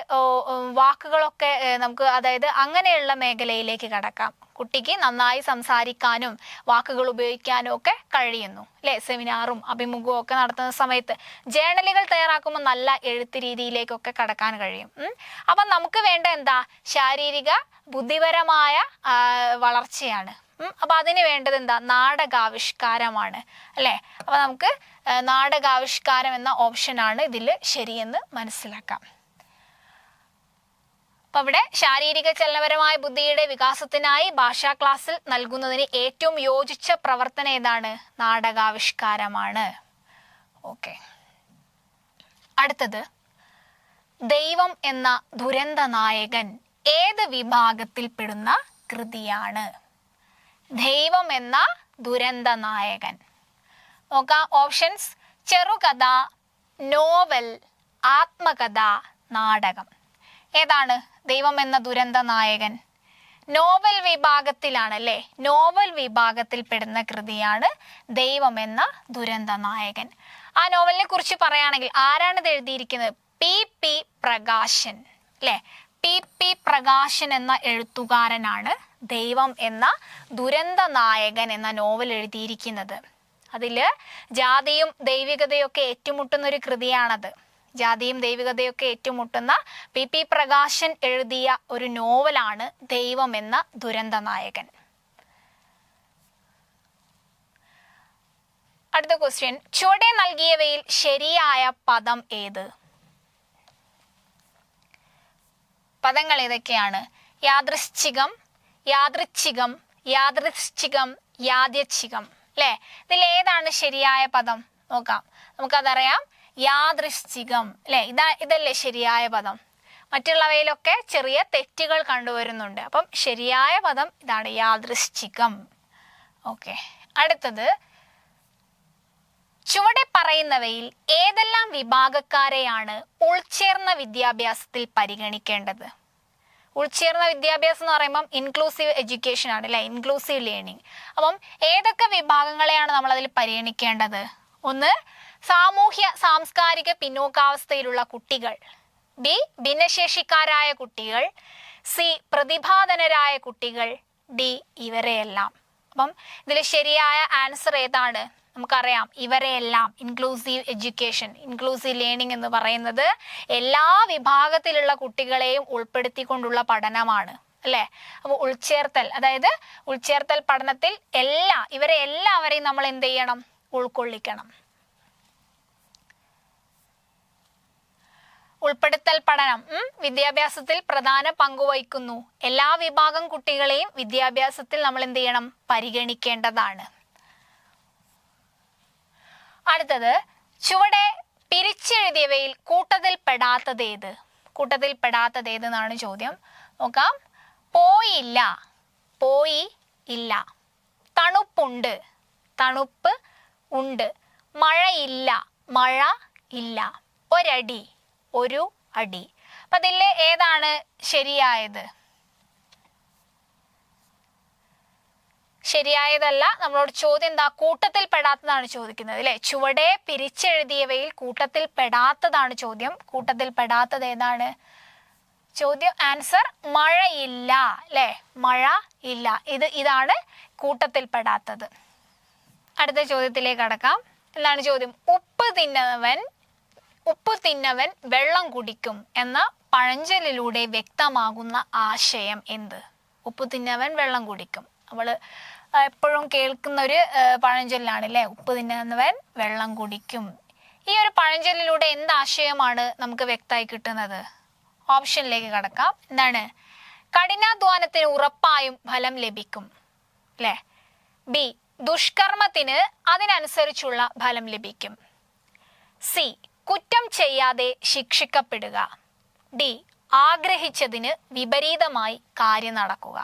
വാക്കുകളൊക്കെ നമുക്ക്, അതായത് അങ്ങനെയുള്ള മേഖലയിലേക്ക് കടക്കാം. കുട്ടിക്ക് നന്നായി സംസാരിക്കാനും വാക്കുകൾ ഉപയോഗിക്കാനും ഒക്കെ കഴിയുന്നു അല്ലെ. സെമിനാറും അഭിമുഖവും ഒക്കെ നടത്തുന്ന സമയത്ത് ജേണലുകൾ തയ്യാറാക്കുമ്പോൾ നല്ല എഴുത്ത് രീതിയിലേക്കൊക്കെ കടക്കാൻ കഴിയും. അപ്പം നമുക്ക് വേണ്ട എന്താ? ശാരീരിക ബുദ്ധിപരമായ വളർച്ചയാണ്. അപ്പൊ അതിന് വേണ്ടത് എന്താ? നാടകാവിഷ്കാരമാണ് അല്ലെ. അപ്പൊ നമുക്ക് നാടകാവിഷ്കാരം എന്ന ഓപ്ഷനാണ് ഇതിൽ ശരിയെന്ന് മനസ്സിലാക്കാം. അപ്പൊ ഇവിടെ ശാരീരിക ചലനപരമായ ബുദ്ധിയുടെ വികാസത്തിനായി ഭാഷാ ക്ലാസ്സിൽ നൽകുന്നതിന് ഏറ്റവും യോജിച്ച പ്രവർത്തനം ഏതാണ്? നാടകാവിഷ്കാരമാണ്. ഓക്കെ, അടുത്തത്, ദൈവം എന്ന ദുരന്ത നായകൻ ഏത് വിഭാഗത്തിൽപ്പെടുന്ന കൃതിയാണ്? ദൈവം എന്ന ദുരന്ത നായകൻ. നോക്കാം ഓപ്ഷൻസ്: ചെറുകഥ, നോവൽ, ആത്മകഥ, നാടകം. ഏതാണ് ദൈവം എന്ന ദുരന്ത നായകൻ? നോവൽ വിഭാഗത്തിലാണ് അല്ലേ. നോവൽ വിഭാഗത്തിൽ പെടുന്ന കൃതിയാണ് ദൈവം എന്ന ദുരന്ത നായകൻ. ആ നോവലിനെ കുറിച്ച് പറയുകയാണെങ്കിൽ ആരാണ് ഇത് എഴുതിയിരിക്കുന്നത്? P.P. പ്രകാശൻ അല്ലേ. P.P. പ്രകാശൻ എന്ന എഴുത്തുകാരനാണ് ദൈവം എന്ന ദുരന്ത നായകൻ എന്ന നോവൽ എഴുതിയിരിക്കുന്നത്. അതില് ജാതിയും ദൈവികതയും ഒക്കെ ഏറ്റുമുട്ടുന്ന ഒരു കൃതിയാണത്. ജാതിയും ദൈവികതയൊക്കെ ഏറ്റുമുട്ടുന്ന P.P. പ്രകാശൻ എഴുതിയ ഒരു നോവലാണ് ദൈവം എന്ന ദുരന്ത നായകൻ. അടുത്ത ക്വസ്റ്റ്യൻ, ചുവടെ നൽകിയവയിൽ ശരിയായ പദം ഏത്? പദങ്ങൾ ഏതൊക്കെയാണ്? യാദൃശ്ചികം, യാദൃച്ഛികം, യാദൃശ്ചികം, യാദൃച്ഛികം അല്ലെ. ഇതിൽ ഏതാണ് ശരിയായ പദം? നോക്കാം, നമുക്കതറിയാം. യാദൃശ്ചികം അല്ലെ, ഇതല്ലേ ശരിയായ പദം. മറ്റുള്ളവയിലൊക്കെ ചെറിയ തെറ്റുകൾ കണ്ടുവരുന്നുണ്ട്. അപ്പം ശരിയായ പദം ഇതാണ്, യാദൃശ്ചികം. ഓക്കെ, അടുത്തത്, ചുവടെ പറയുന്നവയിൽ ഏതെല്ലാം വിഭാഗക്കാരെയാണ് ഉൾച്ചേർന്ന വിദ്യാഭ്യാസത്തിൽ പരിഗണിക്കേണ്ടത്? ഉൾച്ചേർന്ന വിദ്യാഭ്യാസം എന്ന് പറയുമ്പം ഇൻക്ലൂസീവ് എഡ്യൂക്കേഷൻ ആണ് അല്ലെ, ഇൻക്ലൂസീവ് ലേണിംഗ്. അപ്പം ഏതൊക്കെ വിഭാഗങ്ങളെയാണ് നമ്മൾ അതിൽ പരിഗണിക്കേണ്ടത്? ഒന്ന്, സാമൂഹ്യ സാംസ്കാരിക പിന്നോക്കാവസ്ഥയിലുള്ള കുട്ടികൾ. ബി, ഭിന്നശേഷിക്കാരായ കുട്ടികൾ. സി, പ്രതിഭാധനരായ കുട്ടികൾ. ഡി, ഇവരെയെല്ലാം. അപ്പം ഇതിൽ ശരിയായ ആൻസർ ഏതാണ്? നമുക്കറിയാം, ഇവരെയെല്ലാം. ഇൻക്ലൂസീവ് എഡ്യൂക്കേഷൻ, ഇൻക്ലൂസീവ് ലേണിംഗ് എന്ന് പറയുന്നത് എല്ലാ വിഭാഗത്തിലുള്ള കുട്ടികളെയും ഉൾപ്പെടുത്തിക്കൊണ്ടുള്ള പഠനമാണ് അല്ലേ. അപ്പോൾ ഉൾച്ചേർത്തൽ, അതായത് ഉൾച്ചേർത്തൽ പഠനത്തിൽ ഇവരെ എല്ലാവരെയും നമ്മൾ എന്ത് ചെയ്യണം? ഉൾക്കൊള്ളിക്കണം. ഉൾപ്പെടുത്തൽ പഠനം വിദ്യാഭ്യാസത്തിൽ പ്രധാന പങ്കുവഹിക്കുന്നു. എല്ലാ വിഭാഗം കുട്ടികളെയും വിദ്യാഭ്യാസത്തിൽ നമ്മൾ എന്ത് ചെയ്യണം? പരിഗണിക്കേണ്ടതാണ്. അടുത്തത്, ചുവടെ പിരിച്ചെഴുതിയവയിൽ കൂട്ടത്തിൽ പെടാത്തത് ഏത്? കൂട്ടത്തിൽ പെടാത്തത് ഏതെന്നാണ് ചോദ്യം. നോക്കാം, പോയില്ല, പോയി ഇല്ല. തണുപ്പുണ്ട്, തണുപ്പ് ഉണ്ട്. മഴയില്ല, മഴ ഇല്ല. ഒരടി, ഒരു അടി. അപ്പൊ അതിൽ ഏതാണ് ശരിയായത്? ശരിയായതല്ല. നമ്മളോട് ചോദ്യം എന്താ? കൂട്ടത്തിൽ പെടാത്തതാണ് ചോദിക്കുന്നത് അല്ലെ. ചുവടെ പിരിച്ചെഴുതിയവയിൽ കൂട്ടത്തിൽ പെടാത്തതാണ് ചോദ്യം. കൂട്ടത്തിൽ പെടാത്തത് ഏതാണ്? ചോദ്യം ആൻസർ മഴയില്ല അല്ലെ. മഴ ഇല്ല, ഇതാണ് കൂട്ടത്തിൽ പെടാത്തത്. അടുത്ത ചോദ്യത്തിലേക്ക് കടക്കാം. എന്താണ് ചോദ്യം? ഉപ്പ് തിന്നവൻ വെള്ളം കുടിക്കും എന്ന പഴഞ്ചൊല്ലിലൂടെ വ്യക്തമാകുന്ന ആശയം എന്ത്? ഉപ്പ് തിന്നവൻ വെള്ളം കുടിക്കും. നമ്മൾ എപ്പോഴും കേൾക്കുന്ന ഒരു പഴഞ്ചൊല്ലാണ് അല്ലേ, ഉപ്പ് തിന്നവൻ വെള്ളം കുടിക്കും. ഈ ഒരു പഴഞ്ചൊല്ലിലൂടെ എന്ത് ആശയമാണ് നമുക്ക് വ്യക്തമായി കിട്ടുന്നത്? ഓപ്ഷനിലേക്ക് കടക്കാം. എന്താണ്? കഠിനാധ്വാനത്തിന് ഉറപ്പായും ഫലം ലഭിക്കും അല്ലേ. ബി, ദുഷ്കർമ്മത്തിന് അതിനനുസരിച്ചുള്ള ഫലം ലഭിക്കും. സി, കുറ്റം ചെയ്യാതെ ശിക്ഷിക്കപ്പെടുക. ഡി, ആഗ്രഹിച്ചതിന് വിപരീതമായി കാര്യം നടക്കുക.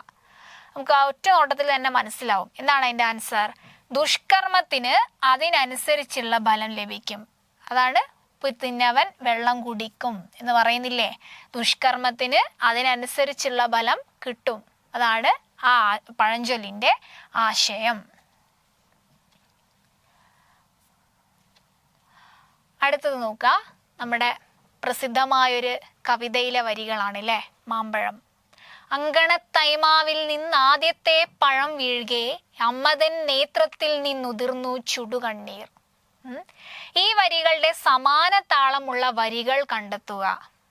നമുക്ക് ആ ഒറ്റ നോട്ടത്തിൽ തന്നെ മനസ്സിലാവും. എന്താണ് അതിൻ്റെ ആൻസർ? ദുഷ്കർമ്മത്തിന് അതിനനുസരിച്ചുള്ള ഫലം ലഭിക്കും. അതാണ് ഉപ്പ് തിന്നവൻ വെള്ളം കുടിക്കും എന്ന് പറയുന്നില്ലേ? ദുഷ്കർമ്മത്തിന് അതിനനുസരിച്ചുള്ള ഫലം കിട്ടും. അതാണ് ആ പഴഞ്ചൊല്ലിൻ്റെ ആശയം. അടുത്തത് നോക്കുക, നമ്മുടെ പ്രസിദ്ധമായൊരു കവിതയിലെ വരികളാണ് അല്ലേ? മാമ്പഴം. അങ്കണത്തൈമാവിൽ നിന്നാദ്യത്തെ പഴം വീഴുകെ അമ്മതൻ നേത്രത്തിൽ നിന്നുതിർന്നു ചുടുകണ്ണീർ. ഈ വരികളുടെ സമാന താളമുള്ള വരികൾ കണ്ടെത്തുക.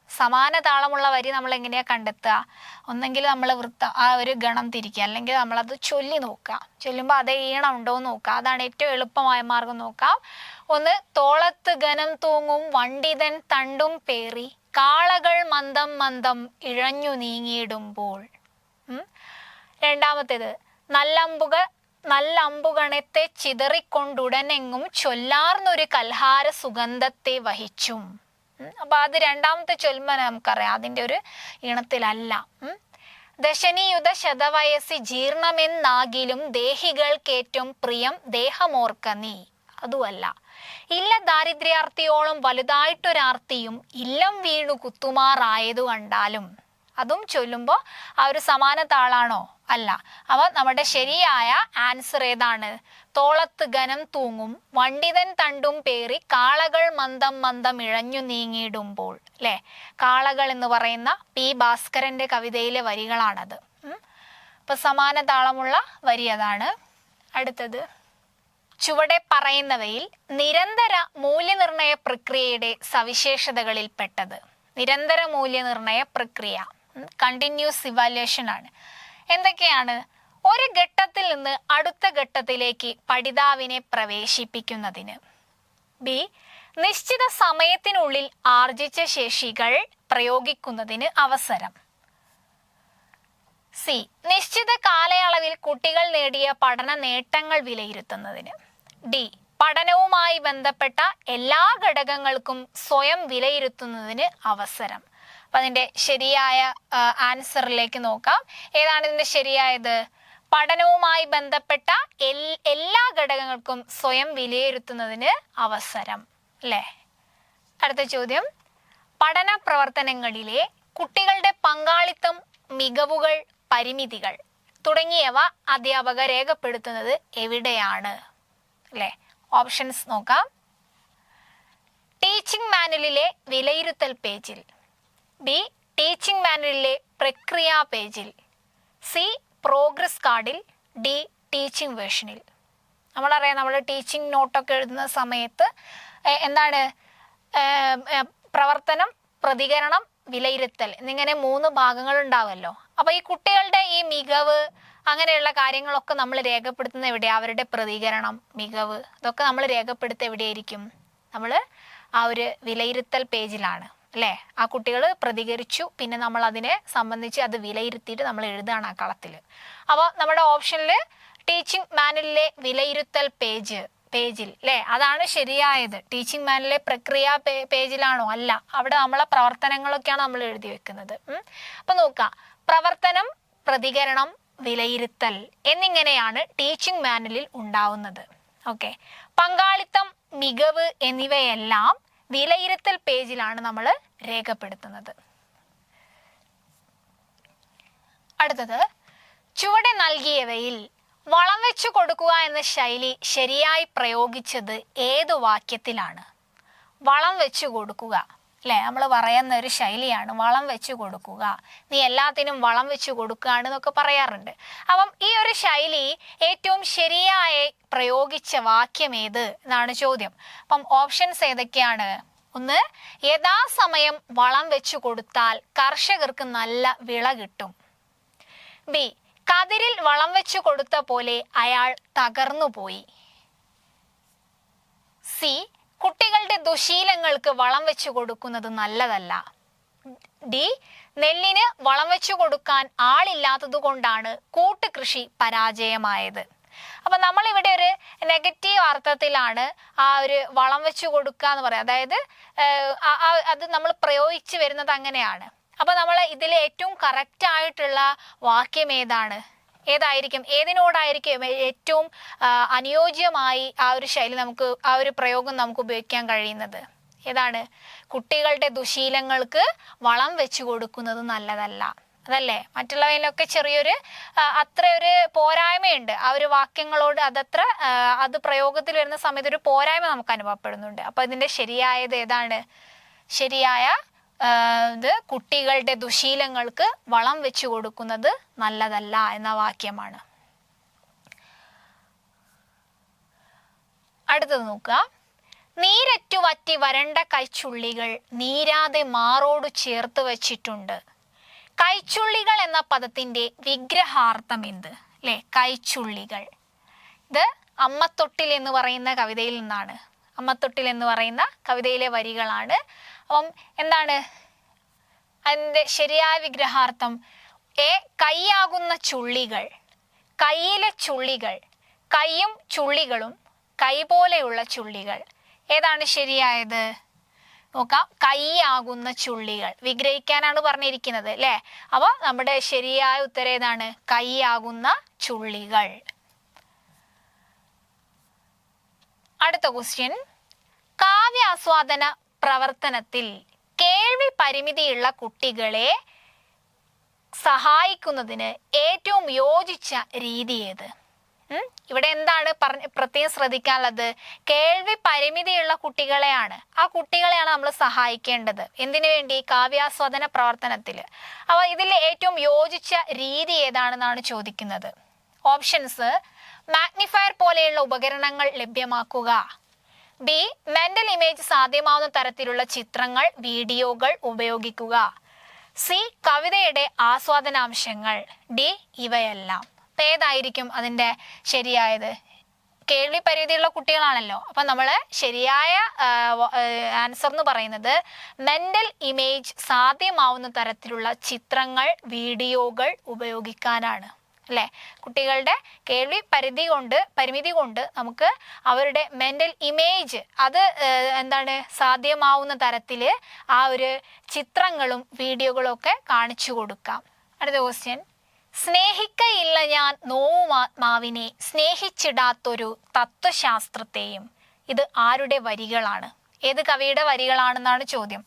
സമാന താളമുള്ള വരി നമ്മൾ എങ്ങനെയാ കണ്ടെത്തുക? ഒന്നെങ്കിൽ നമ്മൾ ആ ഒരു ഗണം തിരിക്കുക, അല്ലെങ്കിൽ നമ്മളത് ചൊല്ലി നോക്കുക. ചൊല്ലുമ്പോൾ അതേ ഈണം ഉണ്ടോ എന്ന് നോക്കുക. അതാണ് ഏറ്റവും എളുപ്പമായ മാർഗം. നോക്കാം. ഒന്ന്, തോളത്ത് ഘനം തൂങ്ങും വണ്ടിതൻ തണ്ടും പേറി കാളകൾ മന്ദം മന്ദം ഇഴഞ്ഞു നീങ്ങിയിടുമ്പോൾ. രണ്ടാമത്തേത്, നല്ലമ്പുകണത്തെ ചിതറിക്കൊണ്ടുടനെങ്ങും ചൊല്ലാർന്നൊരു കൽഹാര സുഗന്ധത്തെ വഹിച്ചും. അപ്പൊ അത് രണ്ടാമത്തെ ചൊല്ലുമ്പോൾ നമുക്കറിയാം അതിൻ്റെ ഒരു ഈണത്തിലല്ല. ദശനിയുത ശതവയസ്സി ജീർണമെന്നാകിലും ദേഹികൾക്കേറ്റവും പ്രിയം ദേഹമോർക്ക നീ. അതുമല്ല. ഇല്ല ദാരിദ്ര്യാർത്തിയോളം വലുതായിട്ടൊരാർത്തിയും ഇല്ലം വീണു കുത്തുമാറായതു കണ്ടാലും. അതും ചൊല്ലുമ്പോൾ ആ ഒരു സമാന താളാണോ? അല്ല. അവ നമ്മുടെ ശരിയായ ആൻസർ ഏതാണ്? തോളത്ത് ഘനം തൂങ്ങും വണ്ടിതൻ തണ്ടും പേറി കാളകൾ മന്ദം മന്ദം ഇഴഞ്ഞു നീങ്ങിയിടുമ്പോൾ. അല്ലെ? കാളകൾ എന്ന് പറയുന്ന പി ഭാസ്കരന്റെ കവിതയിലെ വരികളാണത്. അപ്പൊ സമാന താളമുള്ള വരി അതാണ്. അടുത്തത്, ചുവടെ പറയുന്നവയിൽ നിരന്തര മൂല്യനിർണയ പ്രക്രിയയുടെ സവിശേഷതകളിൽ പെട്ടത്. നിരന്തര മൂല്യനിർണയ പ്രക്രിയ കണ്ടിന്യൂസ് ഇവാലുവേഷൻ ആണ്. എന്തൊക്കെയാണ്? ഒരു ഘട്ടത്തിൽ നിന്ന് അടുത്ത ഘട്ടത്തിലേക്ക് പഠിതാവിനെ പ്രവേശിപ്പിക്കുന്നതിന്. ബി, നിശ്ചിത സമയത്തിനുള്ളിൽ ആർജിച്ച ശേഷികൾ പ്രയോഗിക്കുന്നതിന് അവസരം. സി, നിശ്ചിത കാലയളവിൽ കുട്ടികൾ നേടിയ പഠന നേട്ടങ്ങൾ വിലയിരുത്തുന്നതിന്. ഡി, പഠനവുമായി ബന്ധപ്പെട്ട എല്ലാ ഘടകങ്ങൾക്കും സ്വയം വിലയിരുത്തുന്നതിന് അവസരം. അപ്പൊ അതിന്റെ ശരിയായ ആൻസറിലേക്ക് നോക്കാം. ഏതാണ് ഇതിന്റെ ശരിയായത്? പഠനവുമായി ബന്ധപ്പെട്ട എല്ലാ ഘടകങ്ങൾക്കും സ്വയം വിലയിരുത്തുന്നതിന് അവസരം. അല്ലേ? അടുത്ത ചോദ്യം, പഠന പ്രവർത്തനങ്ങളിലെ കുട്ടികളുടെ പങ്കാളിത്തം, മികവുകൾ, പരിമിതികൾ തുടങ്ങിയവ അധ്യാപകർ രേഖപ്പെടുത്തുന്നത് എവിടെയാണ്? അല്ലേ? ഓപ്ഷൻസ് നോക്കാം. ടീച്ചിങ് മാനുവലിലെ വിലയിരുത്തൽ പേജിൽ. ബി, ടീച്ചിങ് മാനുവലിലെ പ്രക്രിയ പേജിൽ. സി, പ്രോഗ്രസ് കാർഡിൽ. ഡി, ടീച്ചിങ് വേർഷനിൽ. നമ്മളറിയാം, നമ്മൾ ടീച്ചിങ് നോട്ടൊക്കെ എഴുതുന്ന സമയത്ത് എന്താണ് പ്രവർത്തനം, പ്രതികരണം, വിലയിരുത്തൽ എന്നിങ്ങനെ 3 ഭാഗങ്ങൾ ഉണ്ടാവുമല്ലോ. അപ്പൊ ഈ കുട്ടികളുടെ ഈ മികവ് അങ്ങനെയുള്ള കാര്യങ്ങളൊക്കെ നമ്മൾ രേഖപ്പെടുത്തുന്ന എവിടെയാ? അവരുടെ പ്രതികരണം, മികവ്, ഇതൊക്കെ നമ്മൾ രേഖപ്പെടുത്തുക എവിടെയായിരിക്കും? നമ്മൾ ആ ഒരു വിലയിരുത്തൽ പേജിലാണ്. അല്ലേ? ആ കുട്ടികൾ പ്രതികരിച്ചു, പിന്നെ നമ്മൾ അതിനെ സംബന്ധിച്ച് അത് വിലയിരുത്തിയിട്ട് നമ്മൾ എഴുതുകയാണ് ആ കളത്തിൽ. അപ്പോൾ നമ്മുടെ ഓപ്ഷനിൽ ടീച്ചിങ് മാനുവലിലെ വിലയിരുത്തൽ പേജിൽ അല്ലേ? അതാണ് ശരിയായത്. ടീച്ചിങ് മാനുവലിലെ പ്രക്രിയ പേജിലാണോ? അല്ല. അവിടെ നമ്മളെ പ്രവർത്തനങ്ങളൊക്കെയാണ് നമ്മൾ എഴുതി വെക്കുന്നത്. അപ്പൊ നോക്കാം, പ്രവർത്തനം, പ്രതികരണം, വിലയിരുത്തൽ എന്നിങ്ങനെയാണ് ടീച്ചിങ് മാനുവലിൽ ഉണ്ടാവുന്നത്. ഓക്കെ. പങ്കാളിത്തം, മികവ് എന്നിവയെല്ലാം വിലയിരുത്തൽ പേജിലാണ് നമ്മൾ രേഖപ്പെടുത്തുന്നത്. അടുത്തത്, ചുവടെ നൽകിയവയിൽ വളം വെച്ചു കൊടുക്കുക എന്ന ശൈലി ശരിയായി പ്രയോഗിച്ചത് ഏതു വാക്യത്തിലാണ്? വളം വെച്ചു കൊടുക്കുക, അല്ലേ? നമ്മൾ പറയുന്ന ഒരു ശൈലിയാണ് വളം വെച്ചു കൊടുക്കുക. നീ എല്ലാത്തിനും വളം വെച്ചു കൊടുക്കുകയാണെന്നൊക്കെ പറയാറുണ്ട്. അപ്പം ഈ ഒരു ശൈലി ഏറ്റവും ശരിയായി പ്രയോഗിച്ച വാക്യം ഏത് എന്നാണ് ചോദ്യം. അപ്പം ഓപ്ഷൻസ് ഏതൊക്കെയാണ്? ഒന്ന്, യഥാസമയം വളം വെച്ചു കൊടുത്താൽ കർഷകർക്ക് നല്ല വിള കിട്ടും. ബി, കതിരിൽ വളം വെച്ചു കൊടുത്ത പോലെ അയാൾ തകർന്നുപോയി. സി, കുട്ടികളുടെ ദുശീലങ്ങൾക്ക് വളം വെച്ചു കൊടുക്കുന്നത് നല്ലതല്ല. ഡി, നെല്ലിന് വളം വെച്ചു കൊടുക്കാൻ ആളില്ലാത്തത് കൊണ്ടാണ് കൂട്ടുകൃഷി പരാജയമായത്. അപ്പൊ നമ്മളിവിടെ ഒരു നെഗറ്റീവ് അർത്ഥത്തിലാണ് ആ ഒരു വളം വെച്ചു കൊടുക്കുക എന്ന് പറയാം. അതായത് അത് നമ്മൾ പ്രയോഗിച്ചു വരുന്നത് അങ്ങനെയാണ്. അപ്പൊ നമ്മൾ ഇതിൽ ഏറ്റവും കറക്റ്റ് ആയിട്ടുള്ള വാക്യം ഏതായിരിക്കും, ഏതിനോടായിരിക്കും ഏറ്റവും അനുയോജ്യമായി ആ ഒരു ശൈലി നമുക്ക്, ആ ഒരു പ്രയോഗം നമുക്ക് ഉപയോഗിക്കാൻ കഴിയുന്നത്? ഏതാണ്? കുട്ടികളുടെ ദുശീലങ്ങൾക്ക് വളം വെച്ചു കൊടുക്കുന്നത് നല്ലതല്ല, അതല്ലേ? മറ്റുള്ളവയിലൊക്കെ ചെറിയൊരു അത്ര ഒരു പോരായ്മയുണ്ട് ആ ഒരു വാക്യങ്ങളോട്, അത് പ്രയോഗത്തിൽ വരുന്ന സമയത്ത് ഒരു പോരായ്മ നമുക്ക് അനുഭവപ്പെടുന്നുണ്ട്. അപ്പൊ ഇതിന്റെ ശരിയായത് ഏതാണ്? ശരിയായ ഇത് കുട്ടികളുടെ ദുശീലങ്ങൾക്ക് വളം വെച്ചു കൊടുക്കുന്നത് നല്ലതല്ല എന്ന വാക്യമാണ്. അടുത്തത് നോക്കുക. നീരറ്റു വറ്റി വരണ്ട കൈച്ചുള്ളികൾ നീരാതെ മാറോട് ചേർത്ത് വച്ചിട്ടുണ്ട്. കൈച്ചുള്ളികൾ എന്ന പദത്തിന്റെ വിഗ്രഹാർത്ഥം എന്ത്? അല്ലെ, കൈച്ചുള്ളികൾ. ഇത് അമ്മത്തൊട്ടിൽ എന്ന് പറയുന്ന കവിതയിൽ നിന്നാണ്. അമ്മത്തൊട്ടിൽ എന്ന് പറയുന്ന കവിതയിലെ വരികളാണ്. അപ്പം എന്താണ് അതിൻ്റെ ശരിയായ വിഗ്രഹാർത്ഥം? കൈയാകുന്ന ചുള്ളികൾ, കൈയിലെ ചുള്ളികൾ, കൈയും ചുള്ളികളും, കൈ പോലെയുള്ള ചുള്ളികൾ. ഏതാണ് ശരിയായത്? നോക്കാം. കൈയാകുന്ന ചുള്ളികൾ വിഗ്രഹിക്കാനാണ് പറഞ്ഞിരിക്കുന്നത് അല്ലേ? അപ്പൊ നമ്മുടെ ശരിയായ ഉത്തരം ഏതാണ്? കൈയാകുന്ന ചുള്ളികൾ. അടുത്ത ക്വസ്റ്റ്യൻ. കാവ്യാസ്വാദന പ്രവർത്തനത്തിൽ കേൾവി പരിമിതിയുള്ള കുട്ടികളെ സഹായിക്കുന്നതിന് ഏറ്റവും യോജിച്ച രീതി ഏത്? ഇവിടെ എന്താണ് പ്രത്യേകം ശ്രദ്ധിക്കാനുള്ളത്? കേൾവി പരിമിതിയുള്ള കുട്ടികളെയാണ്, ആ കുട്ടികളെയാണ് നമ്മൾ സഹായിക്കേണ്ടത്. എന്തിനു വേണ്ടി? കാവ്യാസ്വാദന പ്രവർത്തനത്തിൽ. അപ്പൊ ഇതിൽ ഏറ്റവും യോജിച്ച രീതി ഏതാണെന്നാണ് ചോദിക്കുന്നത്. ഓപ്ഷൻസ്: മാഗ്നിഫയർ പോലെയുള്ള ഉപകരണങ്ങൾ ലഭ്യമാക്കുക, ബി മെന്റൽ ഇമേജ് സാധ്യമാവുന്ന തരത്തിലുള്ള ചിത്രങ്ങൾ, വീഡിയോകൾ ഉപയോഗിക്കുക, സി കവിതയുടെ ആസ്വാദനാംശങ്ങൾ, ഡി ഇവയെല്ലാം. ഏതായിരിക്കും അതിൻ്റെ ശരിയായത്? കേൾവി പരിമിതിയുള്ള കുട്ടികളാണല്ലോ. അപ്പം നമ്മൾ ശരിയായ ആൻസർ എന്ന് പറയുന്നത് മെന്റൽ ഇമേജ് സാധ്യമാവുന്ന തരത്തിലുള്ള ചിത്രങ്ങൾ, വീഡിയോകൾ ഉപയോഗിക്കാനാണ്, അല്ലേ? കുട്ടികളുടെ കേൾവി പരിമിതി കൊണ്ട് നമുക്ക് അവരുടെ മെന്റൽ ഇമേജ് അത് സാധ്യമാവുന്ന തരത്തിൽ ആ ഒരു ചിത്രങ്ങളും വീഡിയോകളും ഒക്കെ കാണിച്ചു കൊടുക്കാം. അടുത്ത ക്വസ്റ്റ്യൻ. സ്നേഹിക്കയില്ല ഞാൻ നോവുമാവിനെ സ്നേഹിച്ചിടാത്തൊരു തത്വശാസ്ത്രത്തെയും. ഇത് ആരുടെ വരികളാണ്? ഏത് കവിയുടെ വരികളാണെന്നാണ് ചോദ്യം.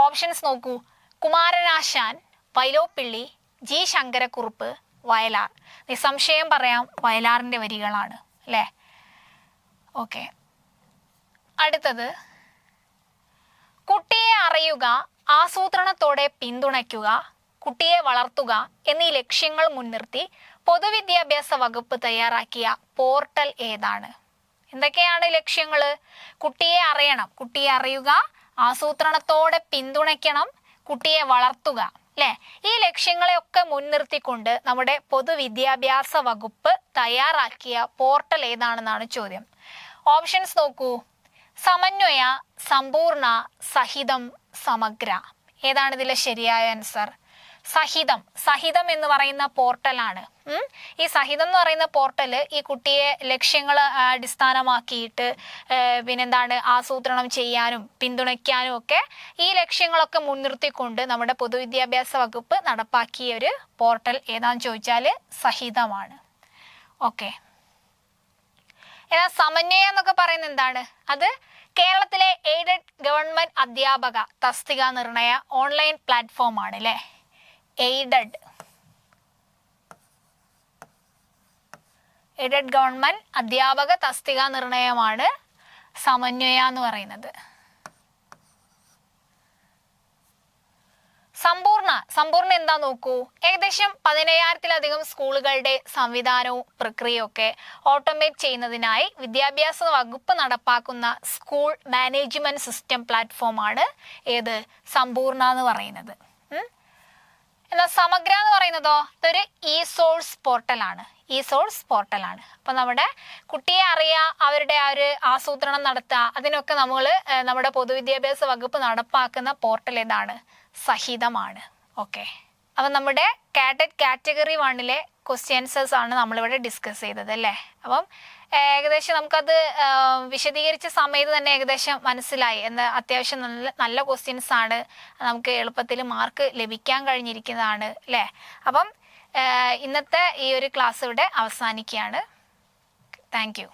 ഓപ്ഷൻസ് നോക്കൂ. കുമാരനാശാൻ, വൈലോപ്പിള്ളി, ജി ശങ്കരക്കുറുപ്പ്, വയലാർ. നിസ്സംശയം പറയാം വയലാറിൻ്റെ വരികളാണ്, അല്ലേ? ഓക്കെ. അടുത്തത്. കുട്ടിയെ അറിയുക, ആസൂത്രണത്തോടെ പിന്തുണയ്ക്കുക, കുട്ടിയെ വളർത്തുക എന്നീ ലക്ഷ്യങ്ങൾ മുൻനിർത്തി പൊതുവിദ്യാഭ്യാസ വകുപ്പ് തയ്യാറാക്കിയ പോർട്ടൽ ഏതാണ്? എന്തൊക്കെയാണ് ലക്ഷ്യങ്ങൾ? കുട്ടിയെ അറിയണം, കുട്ടിയെ അറിയുക, ആസൂത്രണത്തോടെ പിന്തുണയ്ക്കണം, കുട്ടിയെ വളർത്തുക, അല്ലേ? ഈ ലക്ഷ്യങ്ങളെയൊക്കെ മുൻനിർത്തിക്കൊണ്ട് നമ്മുടെ പൊതുവിദ്യാഭ്യാസ വകുപ്പ് തയ്യാറാക്കിയ പോർട്ടൽ ഏതാണെന്നാണ് ചോദ്യം. ഓപ്ഷൻസ് നോക്കൂ. സമന്വയ, സമ്പൂർണ്ണ, സഹിതം, സമഗ്ര. ഏതാണ് ഇതിലെ ശരിയായ ആൻസർ? സഹിതം എന്ന് പറയുന്ന പോർട്ടലാണ്. ഈ സഹിതം എന്ന് പറയുന്ന പോർട്ടല് ഈ കുട്ടിയെ ലക്ഷ്യങ്ങൾ അടിസ്ഥാനമാക്കിയിട്ട് ആസൂത്രണം ചെയ്യാനും പിന്തുണയ്ക്കാനും ഒക്കെ ഈ ലക്ഷ്യങ്ങളൊക്കെ മുൻനിർത്തിക്കൊണ്ട് നമ്മുടെ പൊതുവിദ്യാഭ്യാസ വകുപ്പ് നടപ്പാക്കിയ ഒരു പോർട്ടൽ ഏതാണെന്ന് ചോദിച്ചാൽ സഹിതമാണ്. ഓക്കെ. എന്നാൽ സമന്വയം എന്നൊക്കെ പറയുന്നത് എന്താണ്? അത് കേരളത്തിലെ എയ്ഡഡ് ഗവൺമെന്റ് അധ്യാപക തസ്തിക നിർണയ ഓൺലൈൻ പ്ലാറ്റ്ഫോം ആണ്, അല്ലേ? എയ്ഡഡ് ഗവൺമെന്റ് അധ്യാപക തസ്തിക നിർണയമാണ് സമന്വയ എന്ന് പറയുന്നത്. സമ്പൂർണ്ണ എന്താ നോക്കൂ. ഏകദേശം 15,000-ലധികം സ്കൂളുകളുടെ സംവിധാനവും പ്രക്രിയയും ഒക്കെ ഓട്ടോമേറ്റ് ചെയ്യുന്നതിനായി വിദ്യാഭ്യാസ വകുപ്പ് നടപ്പാക്കുന്ന സ്കൂൾ മാനേജ്മെന്റ് സിസ്റ്റം പ്ലാറ്റ്ഫോമാണ് ഏത്? സമ്പൂർണ്ണ എന്ന് പറയുന്നത്. എന്നാൽ സമഗ്ര എന്ന് പറയുന്നതോ ഇതൊരു ഇ-സോഴ്സ് പോർട്ടലാണ്. അപ്പൊ നമ്മുടെ കുട്ടിയെ അറിയാം, അവരുടെ ആ ഒരു ആസൂത്രണം നടത്തുക, അതിനൊക്കെ നമ്മൾ നമ്മുടെ പൊതുവിദ്യാഭ്യാസ വകുപ്പ് നടപ്പാക്കുന്ന പോർട്ടൽ ഏതാണ്? സഹിതമാണ്. ഓക്കെ. അപ്പം നമ്മുടെ കാറ്റഗറി 1-ലെ ക്വസ്റ്റ്യൻസസ് ആണ് നമ്മളിവിടെ ഡിസ്കസ് ചെയ്തത് അല്ലേ. അപ്പം ഏകദേശം നമുക്കത് വിശദീകരിച്ച സമയത്ത് തന്നെ ഏകദേശം മനസ്സിലായി എന്ന്. അത്യാവശ്യം നല്ല നല്ല ക്വസ്റ്റ്യൻസ് ആണ്, നമുക്ക് എളുപ്പത്തിൽ മാർക്ക് ലഭിക്കാൻ കഴിഞ്ഞിരിക്കുന്നതാണ് അല്ലേ. അപ്പം ഇന്നത്തെ ഈ ഒരു ക്ലാസ് ഇവിടെ അവസാനിക്കുകയാണ്. Thank you.